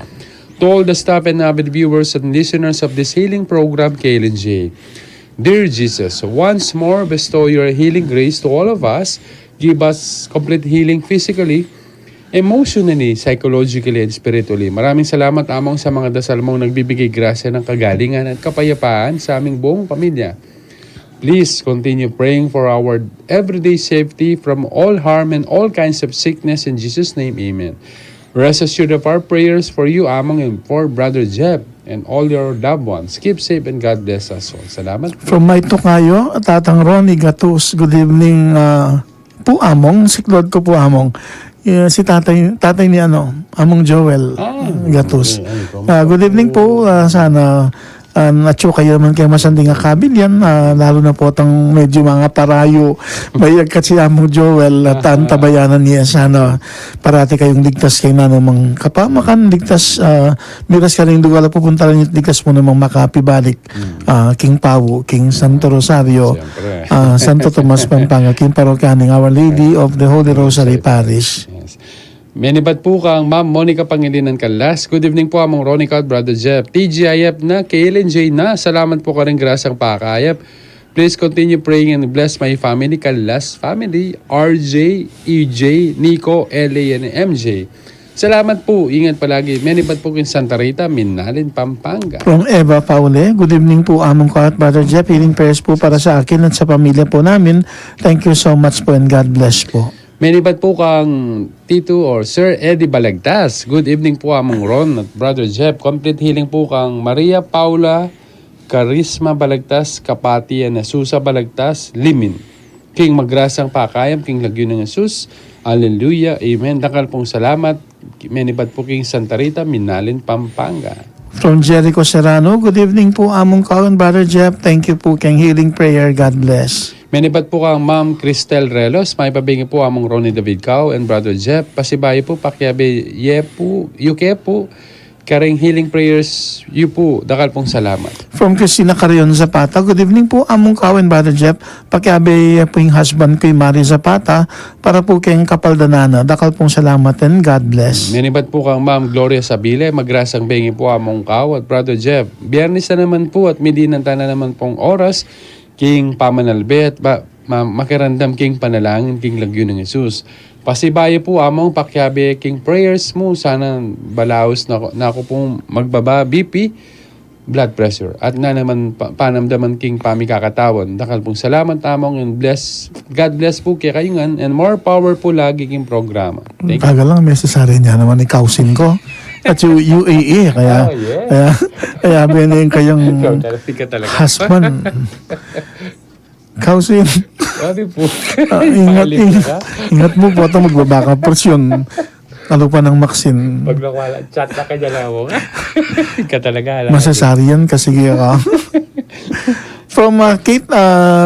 to all the staff and avid viewers and listeners of this healing program, KLNJ. Dear Jesus, once more bestow your healing grace to all of us. Give us complete healing physically, emotionally, psychologically, and spiritually. Maraming salamat, Among, sa mga dasal mong nagbibigay grasya ng kagalingan at kapayapaan sa aming buong pamilya. Please continue praying for our everyday safety from all harm and all kinds of sickness. In Jesus' name, amen. Rest assured of our prayers for you, Among, and for Brother Jeb and all your loved ones. Keep safe and God bless us all. Salamat po. From May Tokayo, Tatang Ronnie Gatus, good evening po, Among. Siklod ko po, Among. Si tatay ni Among Joel Gatus. Good evening po. Sana At syo kayo naman kayo masanding akabil yan, lalo na po itong medyo mga parayo, bayag kasi among Joel, at tabayanan niya sana, parati kayong ligtas kayo na namang kapamakan, ligtas, miras ka rin duwala pupunta rin yung ligtas mo namang makapibalik, King Pau, King Santo Rosario, Siyempre. Santo Tomas Pampanga, King Parocaning, Our Lady of the Holy Rosary Parish. Yes. Menibat po kang Ma'am Monica Pangilinan Kalas. Good evening po among Ronnie Card, Brother Jeff. TGIF na, KLNJ na. Salamat po ka rin grasang pakayap. Please continue praying and bless my family, Kalas family, RJ, EJ, Nico, LA, and MJ. Salamat po. Ingat palagi. Menibat po kin Santa Rita, Minalin, Pampanga. From Eva Paule, good evening po among ko at Brother Jeff. Healing prayers po para sa akin at sa pamilya po namin. Thank you so much po and God bless po. Menibat po kang Tito or Sir Eddie Balagtas. Good evening po among Ron at Brother Jeff. Complete healing po kang Maria Paula Karisma Balagtas, Kapati and Susa Balagtas, Limin. King Magrasang Pakayam, King Lagyo ng Jesus. Hallelujah. Amen. Dakal pong salamat. Menibat po King Santa Rita, Minalin, Pampanga. From Jericho Serrano, good evening po among ko and Brother Jeff. Thank you po kang healing prayer. God bless. Menibat po kang Ma'am Cristel Relos. May pabingi po among Ronnie David Cao and Brother Jeff. Pasibayo po, pakyabe, po, yuke po. Karing healing prayers, yu po. Dakal pong salamat. From Cristina Carion Zapata, good evening po among ko and Brother Jeff. Pakiabe po yung husband ko yung Mari Zapata para po kayong kapaldanana. Dakal pong salamat and God bless. Menibat po kang Ma'am Gloria Sabile. Magrasang bengi po among Cao at Brother Jeff. Biyernes na naman po at midinanta na naman pong oras. King Pamanalbet, makirandam King Panalangin, King Lagyo ng Jesus. Pasibayo po among pakyabe King prayers mo. Sana balaos na ako pong magbaba BP, blood pressure. At na naman panamdaman King Pami kakatawan. Dakal pong salamat among and bless. God bless po kay kayungan and more power po lagi King programa. Thank you. Tagal lang, may sasari niya naman ikausin ko. At yung UAE, kaya, Oh, yeah. kaya binin kayong Ka talaga. husband. Kausin. Sabi po. Ingat mo po ito magbaba ka porsyon. Ano pa ng Maxine. Pag nawala, chat na kanya lang mo. Ka talaga. Masasari yan kasi ka. From Kate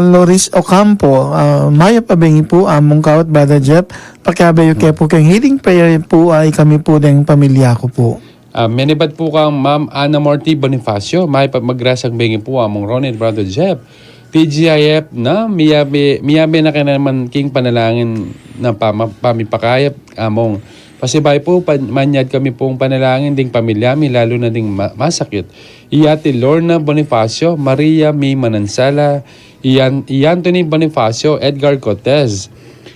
Loris Ocampo, Maya Pabengi po, among kawat Brother Jeff, pakiabayo kayo po kayong healing prayer po ay kami po ng pamilya ko po. Menibat po kang Ma'am Ana Morty Bonifacio, may magrasang bengi po among Ronnie at Brother Jeff. TGIF na, miyabe na ka naman King Panalangin na pamipakayap among. Pasibay po, manyad kami pong panalangin ding pamilyami, lalo na ding masakit. Iyati Lorna Bonifacio, Maria May Manansala, Anthony Bonifacio, Edgar Cortez,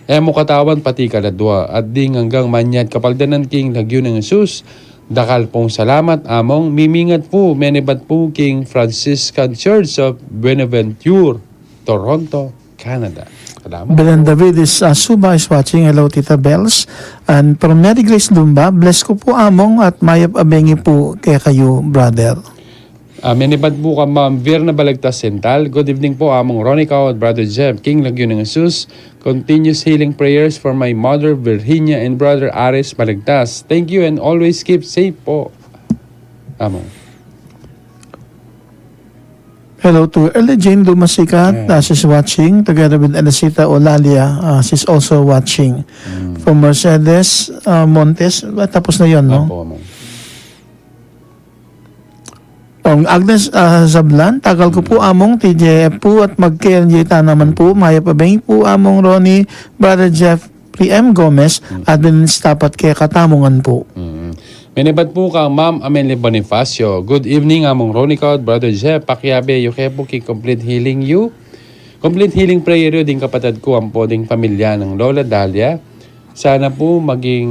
Emo Katawan pati Kaladwa, at ding hanggang manyad kapagdanan King Lagyo ng Jesus. Dakal pong salamat among mimingat po, menibat po King Franciscan Church of Beneventure, Toronto, Canada. Salamat. Belen David is Suba is watching. Hello Tita Bells. And from Mary Grace Lumba, bless ko po among at mayap abengi po kay kayo, brother. Menibat po ka Ma'am Virna Balagtas Sental. Good evening po among Ronnie Cao at Brother Jeff, King Lagyo ng Jesus. Continuous healing prayers for my mother Virginia and Brother Ares Balagtas. Thank you and always keep safe po. Among. Hello to Early Jane Dumasikat. She's watching together with Elisita Olalia. She's also watching. From Mercedes Montes. Tapos na yun, no? Apo, among. Agnes Zablan, tagal ko po among TJF po at magkailanjita naman po. Maya Pabeng po among Ronnie, Brother Jeff, PM Gomez, at tapat kay Katamungan po. Menibat po kang Ma'am Amelie Bonifacio. Good evening among Ronnie Cao, Brother Jeff. Pakiabe, yuke po ki complete healing you. Complete healing prayer yun din kapatid ko ang poding pamilya ng Lola Dalia. Sana po maging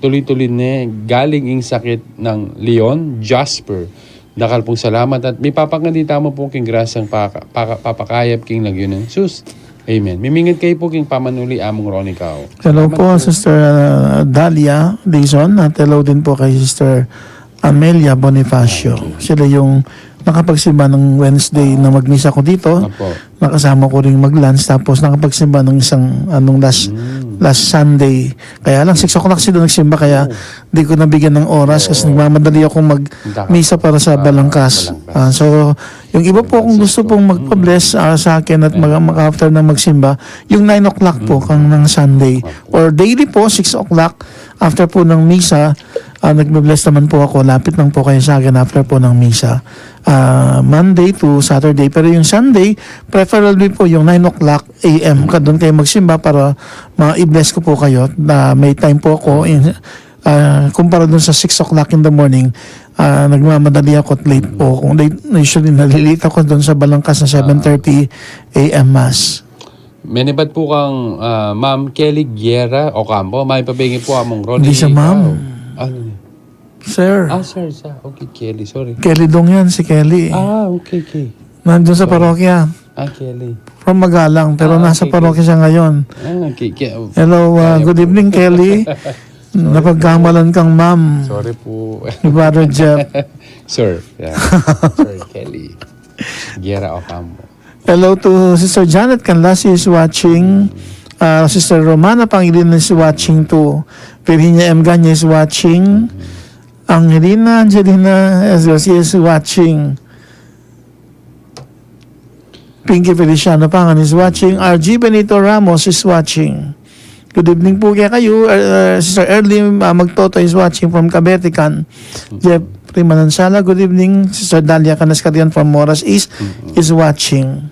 tuloy-tuloy na galing ing sakit ng Leon Jasper. Dakal pong salamat at may papakandita mo po king grasang papakayap king Lagyo ng Jesus. Amen. Mimingit kayo po king pamanuli among Ronnie Cao. Hello po, Sister Dalia Dizon, at hello din po kay Sister Amelia Bonifacio. Sila yung nakapagsimba ng Wednesday na magmisa ko dito. Apo. Nakasama ko rin mag-lunch, tapos nakapagsimba ng isang last Sunday. Kaya lang 6 o'clock sila nagsimba, kaya di ko nabigyan ng oras kasi nagmamadali ako mag-misa para sa Balangkas. So, yung iba po kung gusto pong magpa-bless sa akin at after na magsimba, yung 9 o'clock po kang ng Sunday. Or daily po, 6 o'clock, after po ng misa, nagbe-bless naman po ako. Lapit lang po kayo sa akin after po ng misa. Monday to Saturday. Pero yung Sunday, preferably po yung 9 o'clock a.m. Doon kayo magsimba para ma-bless ko po kayo. May time po ako kumpara doon sa 6 o'clock in the morning. Nagmamadali ako at late po. Kung late, usually nalilate ako doon sa Balangkas na 7:30 a.m. Mass. Menibad po kang Ma'am Kelly Guerra Ocampo. May pabingi po among Ronnie. Hindi siya ma'am. Ano? Sir. Sir. Okay, Kelly. Sorry. Kelly dong yan, si Kelly. Okay. Nandun sa parokya. Kelly. From Magalang, pero nasa okay. parokya siya ngayon. Okay. Hello, good evening, Kelly. Napagkamalan kang ma'am. Sorry po. Ni Brother Jeff. Sir. Yeah. Sir Kelly. Guerra Ocampo. Hello to Sister Janet Canlas is watching. Sister Romana Pangilinan is watching too. Virginia M. Ganya is watching. Angelina she is watching. Pinky Feliciano Pangan is watching. RG Benito Ramos is watching. Good evening po kaya kayo. Sister Early Magtoto is watching from Kabetican. Jeff Manansala, good evening. Sister Dalia Canaskarian from Moras East is watching.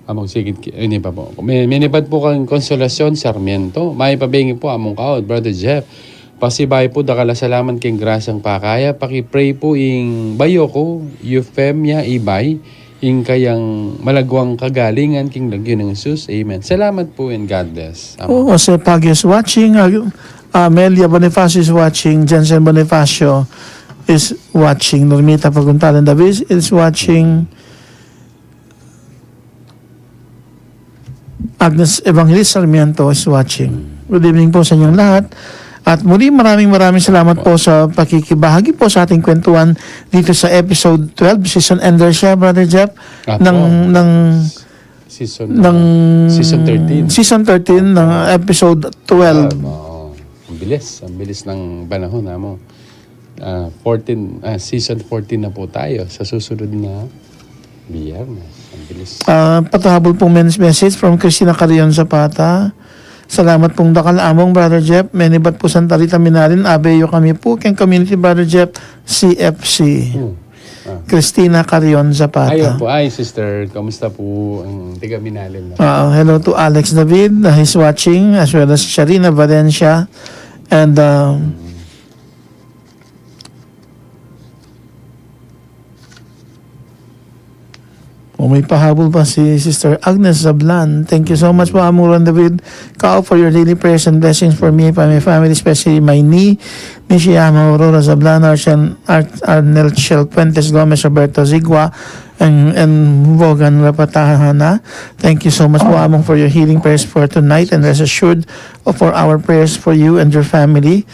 Among sigit, ini pa po. Minibad po kang Konsolasyon Sarmiento. May pabingi po among kaod, Brother Jeff. Pasibay po dakala salaman king grasang pakaya. Paki-pray po ing bayo ko, Euphemia Ibay, ing kayang malagwang kagalingan king lagyo ng Jesus. Amen. Salamat po and God bless. Jose Pag is watching. Amelia Bonifacio is watching. Jensen Bonifacio is watching. Normita Paguntalan Davis is watching. Agnes Evangelist Sarmiento is watching. Good evening po sa inyong lahat. At muli maraming salamat po sa pakikibahagi po sa ating kwentuhan dito sa episode 12, season ender siya, Brother Jeff, ng season 13. Season 13 ng episode 12. Ang bilis ng panahon mo. Season 14 na po tayo sa susunod na Biyernes. Ang bilis. Patahabol pong men's message from Cristina Carion Zapata. Salamat pong dakal among Brother Jeff. Menibat po Santa Rita Minarin. Abeyo kami po keng community Brother Jeff CFC. Cristina Carion Zapata. Ayun po. Sister. Kamusta po ang tiga Minarin? Hello to Alex David. He's watching as well as Sharina Valencia. And may pahabol pa si Sister Agnes Zablan. Thank you so much po, Amuran David Kao, for your daily prayers and blessings for me and my family, especially my Nishiyama Aurora Zablan, Arnel Shell Puentes Gomez, Roberto Zigua, and Vogan Rapatahana. Thank you so much po, Among, for your healing prayers for tonight, and rest assured for our prayers for you and your family.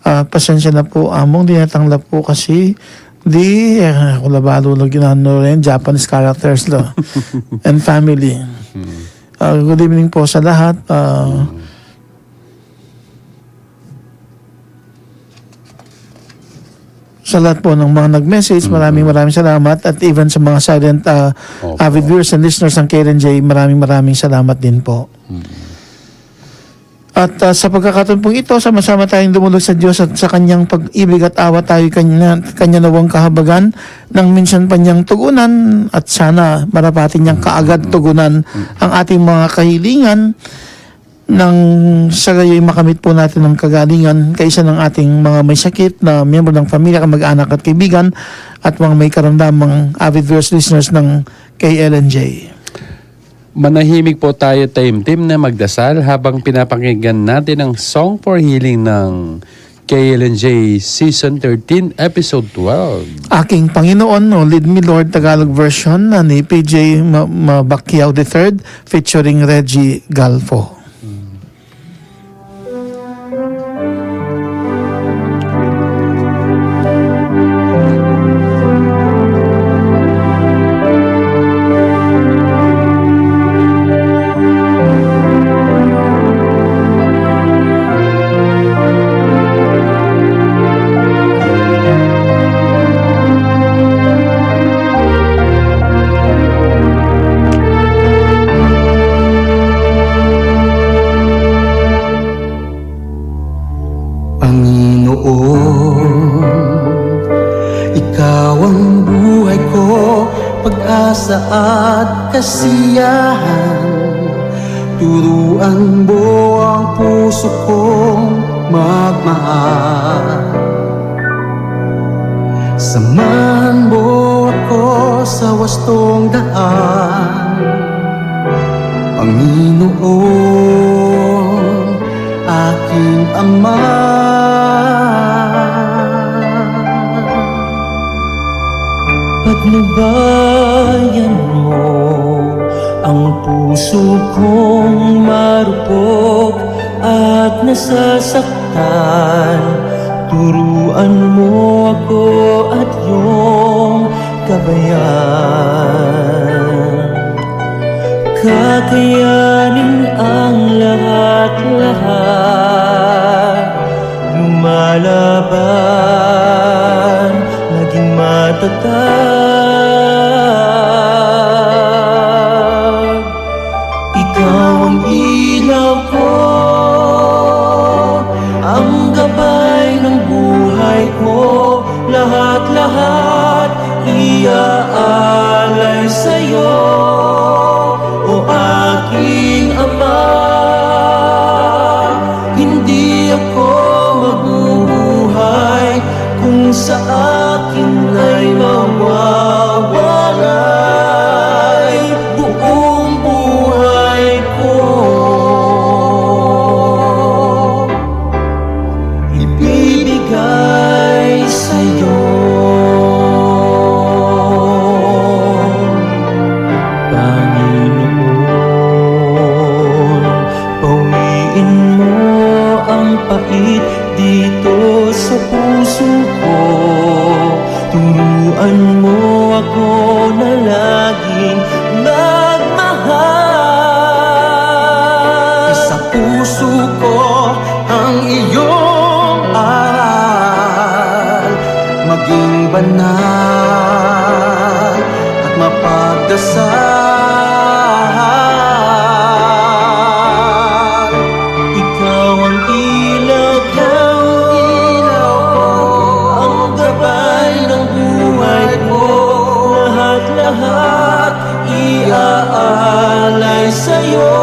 Pasensya na po, Among, di natanggap po kasi kulabalo lo ginano rin Japanese characters lo and family. Good evening po sa lahat. Sa lahat po ng mga nag-message, maraming salamat, at even sa mga silent avid viewers and listeners ng KLNJ, maraming salamat din po. At sa pagkakataon pong ito, sama-sama tayong dumulog sa Diyos at sa kanyang pag-ibig at awa tayo kanya nawang kahabagan ng minsan pa niyang tugunan, at sana marapati niyang kaagad tugunan ang ating mga kahilingan nang sa gayoy makamit po natin ng kagalingan kaysa ng ating mga may sakit na miyembro ng pamilya, kamag-anak at kaibigan, at mga may karamdamang avid viewers listeners ng KLNJ. Manahimik po tayo, team na magdasal habang pinapakinggan natin ang Song for Healing ng KLNJ Season 13, Episode 12. Aking Panginoon, o Lead Me Lord, Tagalog version ni PJ Mabakyaw III featuring Reggie Galfo. Ikaw ang buhay ko, pag-asa at kasiyahan. Turuan mo ang puso kong magmahal. Samahan mo ako sa wastong daan, Panginoon, aking Ama. Patnubayan mo ang puso kong marupok at nasasaktan. Turuan mo ako at iyong gabayan. Kakayanin ang lahat-lahat, lumalaban, maging matatag. Ikaw ang ilaw ko, ang gabay ng buhay ko. Lahat-lahat iaalay sa'yo, o aking Ama. Hindi ako mabubuhay kung sa akin ay mawawalay buong buhay ko. Ibibigay sa'yo, Panginoon. Pawiin mo ang pait dito sa puso ko. Turuan mo ako na laging magmahal. Sa puso ko ang iyong aral, maging banal at mapagdasal. Ikaw ang ilaw ko, ang gabay ng buhay ko. Lahat-lahat iaalay sa'yo,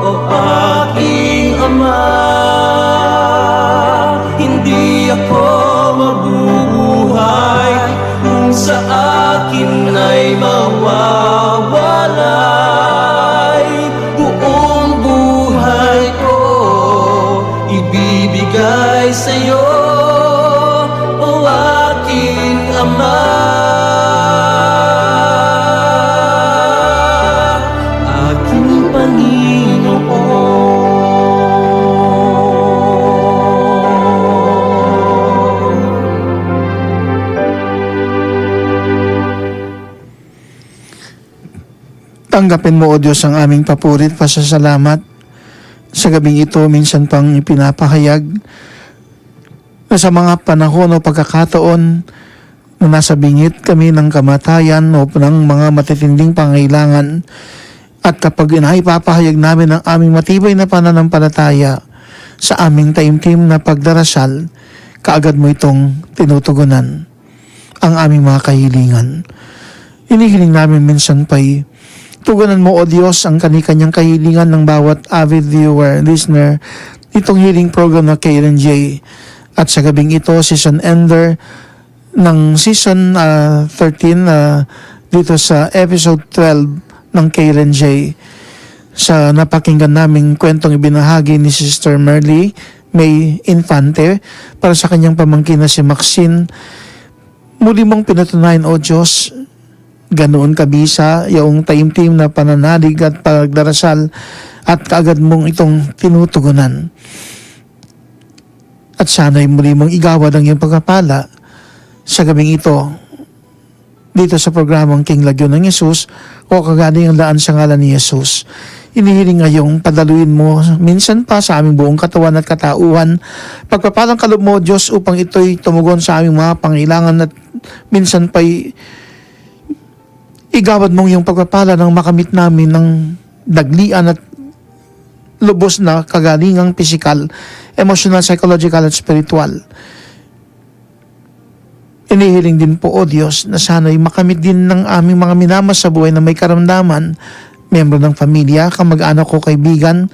o aking Ama. Hindi ako mabubuhay kung sa akin ay mawawalay buong buhay ko. Ibibigay sa'yo, o aking Ama. Aking Panginoon. Tanggapin mo, O Diyos, ang aming papurit pasasalamat. Sa gabing ito, minsan pang ipinapahayag na sa mga panahon o pagkakataon na nasa bingit kami ng kamatayan o ng mga matitinding pangailangan, at kapag inaipapahayag namin ang aming matibay na pananampalataya sa aming taimtim na pagdarasal, kaagad mo itong tinutugunan ang aming mga kahilingan. Inihiling namin minsan pa'y tugunan mo, O Diyos, ang kani-kanyang kahilingan ng bawat avid viewer, listener, itong healing program na KLNJ. At sa gabing ito, season ender ng season 13 dito sa episode 12 ng KLNJ, sa napakinggan naming kwentong ibinahagi ni Sister Merly May Infante para sa kanyang pamangkin na si Maxine. Muli mong pinatunayan, O Diyos, ganoon kabisa yung taimtim na pananalig at pagdarasal, at kaagad mong itong tinutugunan. At sana'y muli mong igawad ang iyong pagpapala sa gabing ito dito sa programang King Lagyo ng Jesus, o kagaling ang daan sa ngalan ni Jesus. Inihiling ngayong padaluin mo minsan pa sa aming buong katawan at katauhan, pagpapalang kaloob mo, Diyos, upang ito'y tumugon sa aming mga pangailangan, at minsan pa'y igawad mong yung pagpapala ng makamit namin ng daglian at lubos na kagalingang pisikal, emotional, psychological at spiritual. Inihiling din po, O Diyos, na sana'y makamit din ng aming mga minamas sa buhay na may karamdaman, miyembro ng pamilya, kamag-anak o kaibigan,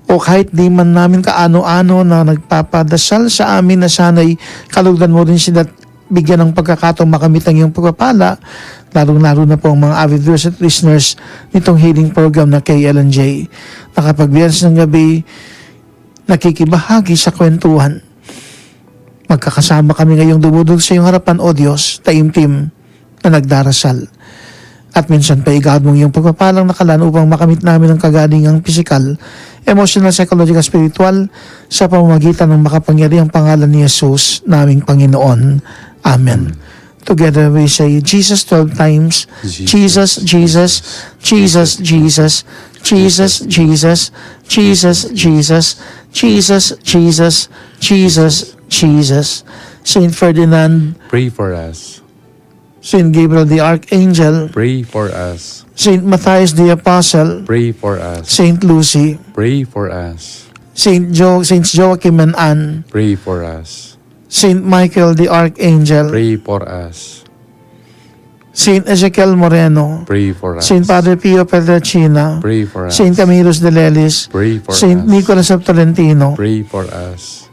o kahit di man namin kaano-ano na nagpapadasal sa amin na sana'y kalugdan mo rin sila at bigyan ng pagkakataong makamit ang iyong pagpapala, lalong-lalo na po ang mga avid viewers at listeners nitong healing program na KLNJ. Nakapag-Biyernes ng gabi, nakikibahagi sa kwentuhan. Magkakasama kami ngayong dumudul sa iyong harapan, O Diyos, taimtim na nagdarasal. At minsan pa igawad mong iyong pagpapalang nakalaan upang makamit namin ang kagalingang pisikal, emotional, psychological, spiritual sa pamamagitan ng makapangyarihang pangalan ni Jesus, naming Panginoon. Amen. Together we say, Jesus 12 times. Jesus, Jesus, Jesus, Jesus, Jesus, Jesus, Jesus, Jesus, Jesus, Jesus, Jesus, Jesus. Saint Ferdinand, Pray for us. Saint Gabriel the Archangel, Pray for us. Saint Matthias the Apostle, Pray for us. Saint Lucy, Pray for us. Saint Joachim and Anne, Pray for us. Saint Michael the Archangel, Pray for us. Saint Ezekiel Moreno, Pray for us. Saint Padre Pio Petracina, Pray for us. Saint Camilos de Lelis, Pray for Saint us. Nicholas of Tolentino, Pray for us.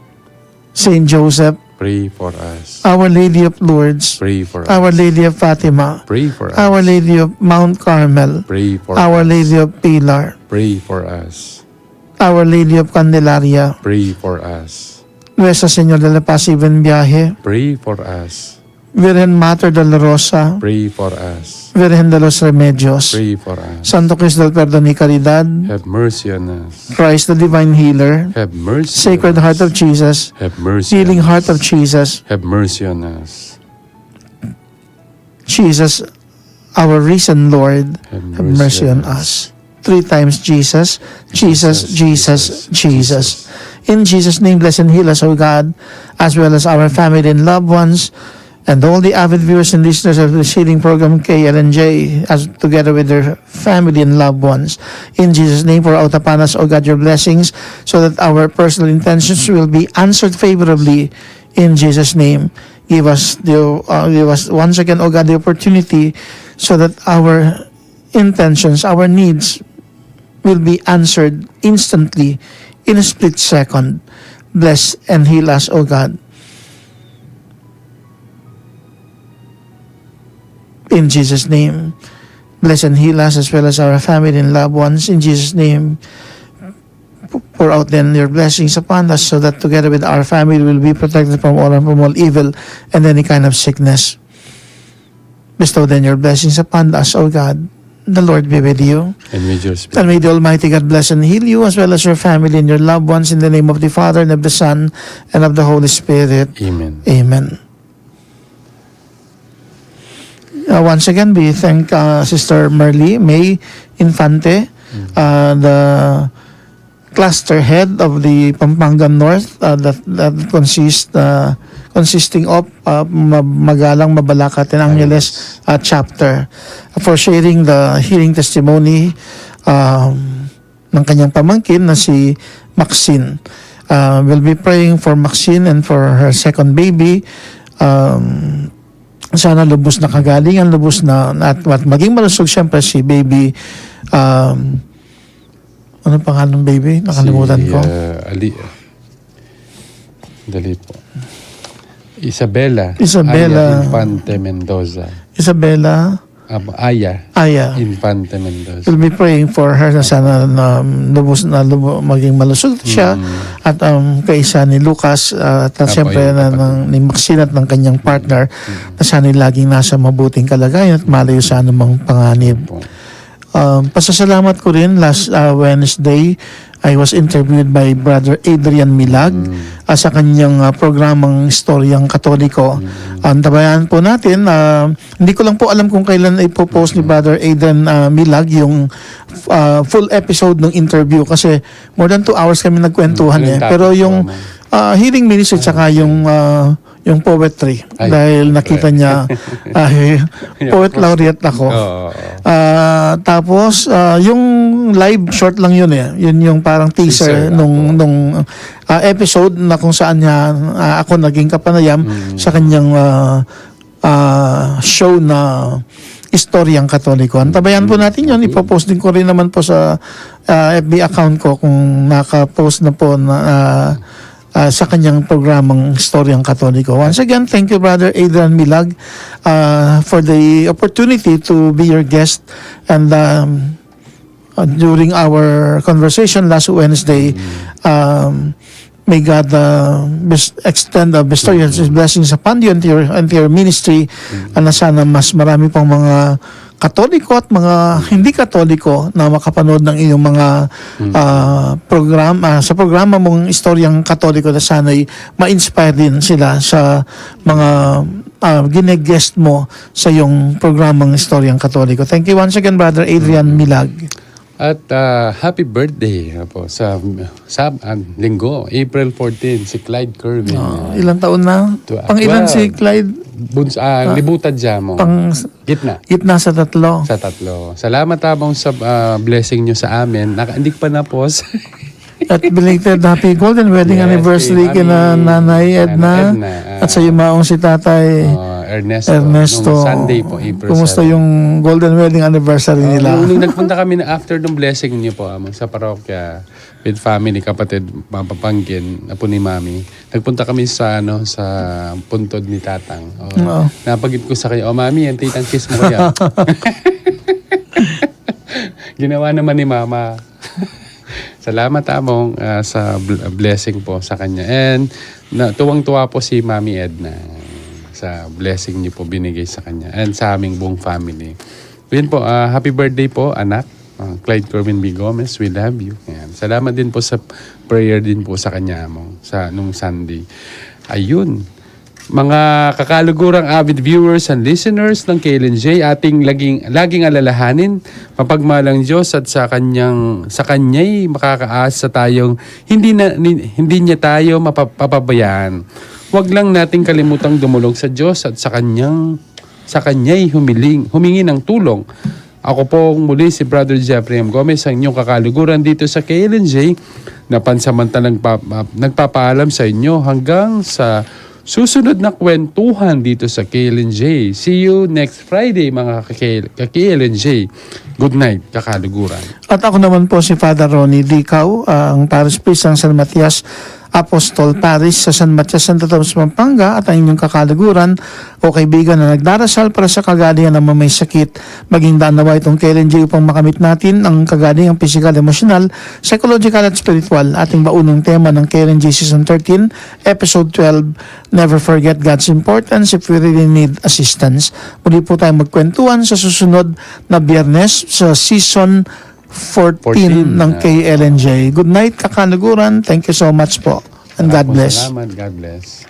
Saint Joseph, Pray for us. Our Lady of Lourdes, Pray for us. Our Lady of Fatima, Pray for us. Our Lady of Mount Carmel, Pray for Our us. Lady of Pilar, Pray for us. Our Lady of Candelaria, Pray for us. Nuestra Señora de la Paz y Buen Viaje, Pray for us. Virgen Mater de la Rosa, Pray for us. Virgen de los Remedios, Pray for us. Santo Cristo del Perdón y Caridad, Have mercy on us. Christ the Divine Healer, Have mercy. Sacred on Heart us. of Jesus, Have mercy. Healing on Heart us. of Jesus, Have mercy on us. Jesus, our risen Lord, Have have mercy on us. 3 times Jesus, Jesus, Jesus, Jesus. In Jesus' name, bless and heal us, O God, as well as our family and loved ones, and all the avid viewers and listeners of the healing program KLNJ, as together with their family and loved ones. In Jesus' name, pour out upon us, O God, your blessings, so that our personal intentions will be answered favorably. In Jesus' name, give us once again, O God, the opportunity, so that our intentions, our needs, will be answered instantly in a split second. Bless and heal us, O God. In Jesus' name, bless and heal us as well as our family and loved ones. In Jesus' name, pour out then your blessings upon us, so that together with our family we will be protected from all evil and any kind of sickness. Bestow then your blessings upon us, O God. The Lord be with you. And with your spirit. And may the Almighty God bless and heal you as well as your family and your loved ones, in the name of the Father and of the Son and of the Holy Spirit. Amen. Amen. Once again, we thank Sister May Infante, the cluster head of the Pampanga North, that consisting of Magalang, Mabalacat, and Angeles chapter, for sharing the healing testimony ng kanyang pamangkin na si Maxine. We'll be praying for Maxine and for her second baby. Sana lubos na kagalingan, lubos na at maging malusog siyempre si baby. Ano pangalan ng baby? Nakalimutan ko. Dali po. Isabela Isabela. Aya Infante Mendoza. Isabela Aya Aya. Infante Mendoza. We'll be praying for her na sana lubos maging malusog siya, at kaisa ni Lucas at siyempre ni Maxine at ng kanyang partner, na sana laging nasa mabuting kalagayan at malayo sa anumang panganib. Pasasalamat ko rin, last Wednesday I was interviewed by Brother Adrian Milag sa kanyang programang Istoryang Katoliko. Antabayan po natin, hindi ko lang po alam kung kailan ipopost ni Brother Adrian Milag yung full episode ng interview, kasi more than 2 hours kami nagkwentuhan pero yung healing ministry tsaka yung poetry, dahil nakita niya poet laureate ako. Tapos yung live short lang yun yun yung parang teaser nung episode na kung saan niya ako naging kapanayam sa kanyang show na Istoryang Katoliko. Antabayan po natin yun. Ipopost din ko rin naman po sa FB account ko kung nakapost na po na sa kanyang programang Istoryang Katoliko. Once again, thank you Brother Adrian Milag for the opportunity to be your guest and during our conversation last Wednesday. May God bestow His blessings upon you and to your ministry, na sana mas marami pang mga Katoliko at mga hindi Katoliko na makapanood ng iyong mga sa programa mong Istoryang Katoliko, na sana'y ma-inspire din sila sa mga gine-guest mo sa iyong programang Istoryang Katoliko. Thank you once again, Brother Adrian Milag. At happy birthday po sa linggo, April 14, si Clyde Kerwin. Ilang taon na? Pang ilan si Clyde? Libutan dyan mo. Gitna. Gitna sa 3. Sa 3. Salamat tabong sa blessing nyo sa amin. Hindi pa na po. At belated happy golden wedding Yes, anniversary kay kina Nanay Edna, at sa yumaong si Tatay Ernesto. Ernesto. Nung Sunday po, April Kumusta 7. yung golden wedding anniversary nila? Nung nagpunta kami na after ng blessing niyo po sa parokya with family, kapatid, papapangkin, apo ni Mami. Nagpunta kami sa sa puntod ni Tatang. Oo. Napagit ko sa kanya, Mami, yan titang kiss mo kaya. Ginawa naman ni Mama. Salamat among sa blessing po sa kanya. And tuwang-tuwa po si Mami Edna sa blessing niyo po binigay sa kanya and sa aming buong family. Yun po, happy birthday po anak, Clyde Kerwin B. Gomez, we love you. Ayan. Salamat din po sa prayer din po sa kanya mo nung Sunday. Ayun. Mga kakalugurang avid viewers and listeners ng KLNJ, ating laging alalahanin, mapagmalang Diyos at sa kanya'y makakaasa tayong hindi niya tayo mapapabayaan. Huwag lang nating kalimutang dumulog sa Diyos at sa kanya'y humingi ng tulong. Ako po muli si Brother Jeffrey M. Gomez, ang inyong kakaluguran dito sa KLNJ, na pansamantalang nagpapaalam sa inyo hanggang sa susunod na kwentuhan dito sa KLNJ. See you next Friday mga ka-KLNJ. Good night, kakaluguran. At ako naman po si Father Ronnie Dicaw, ang Parish Priest ng San Matias Apostol Parish sa San Matias, Santa Tomas, Pampanga, at ang inyong kakaluguran o kaibigan na nagdarasal para sa kagalingan ng may sakit. Maging daan nawa itong KLNJ upang makamit natin ang kagalingang physical, emotional, psychological at spiritual. Ating baunong tema ng KLNJ Season 13, Episode 12, Never Forget God's Importance If We Really Need Assistance. Muli po tayong magkwentuhan sa susunod na Biyernes sa Season 14 ng KLNJ. Good night, kakaluguran. Thank you so much po. And God bless. Salamat. God bless.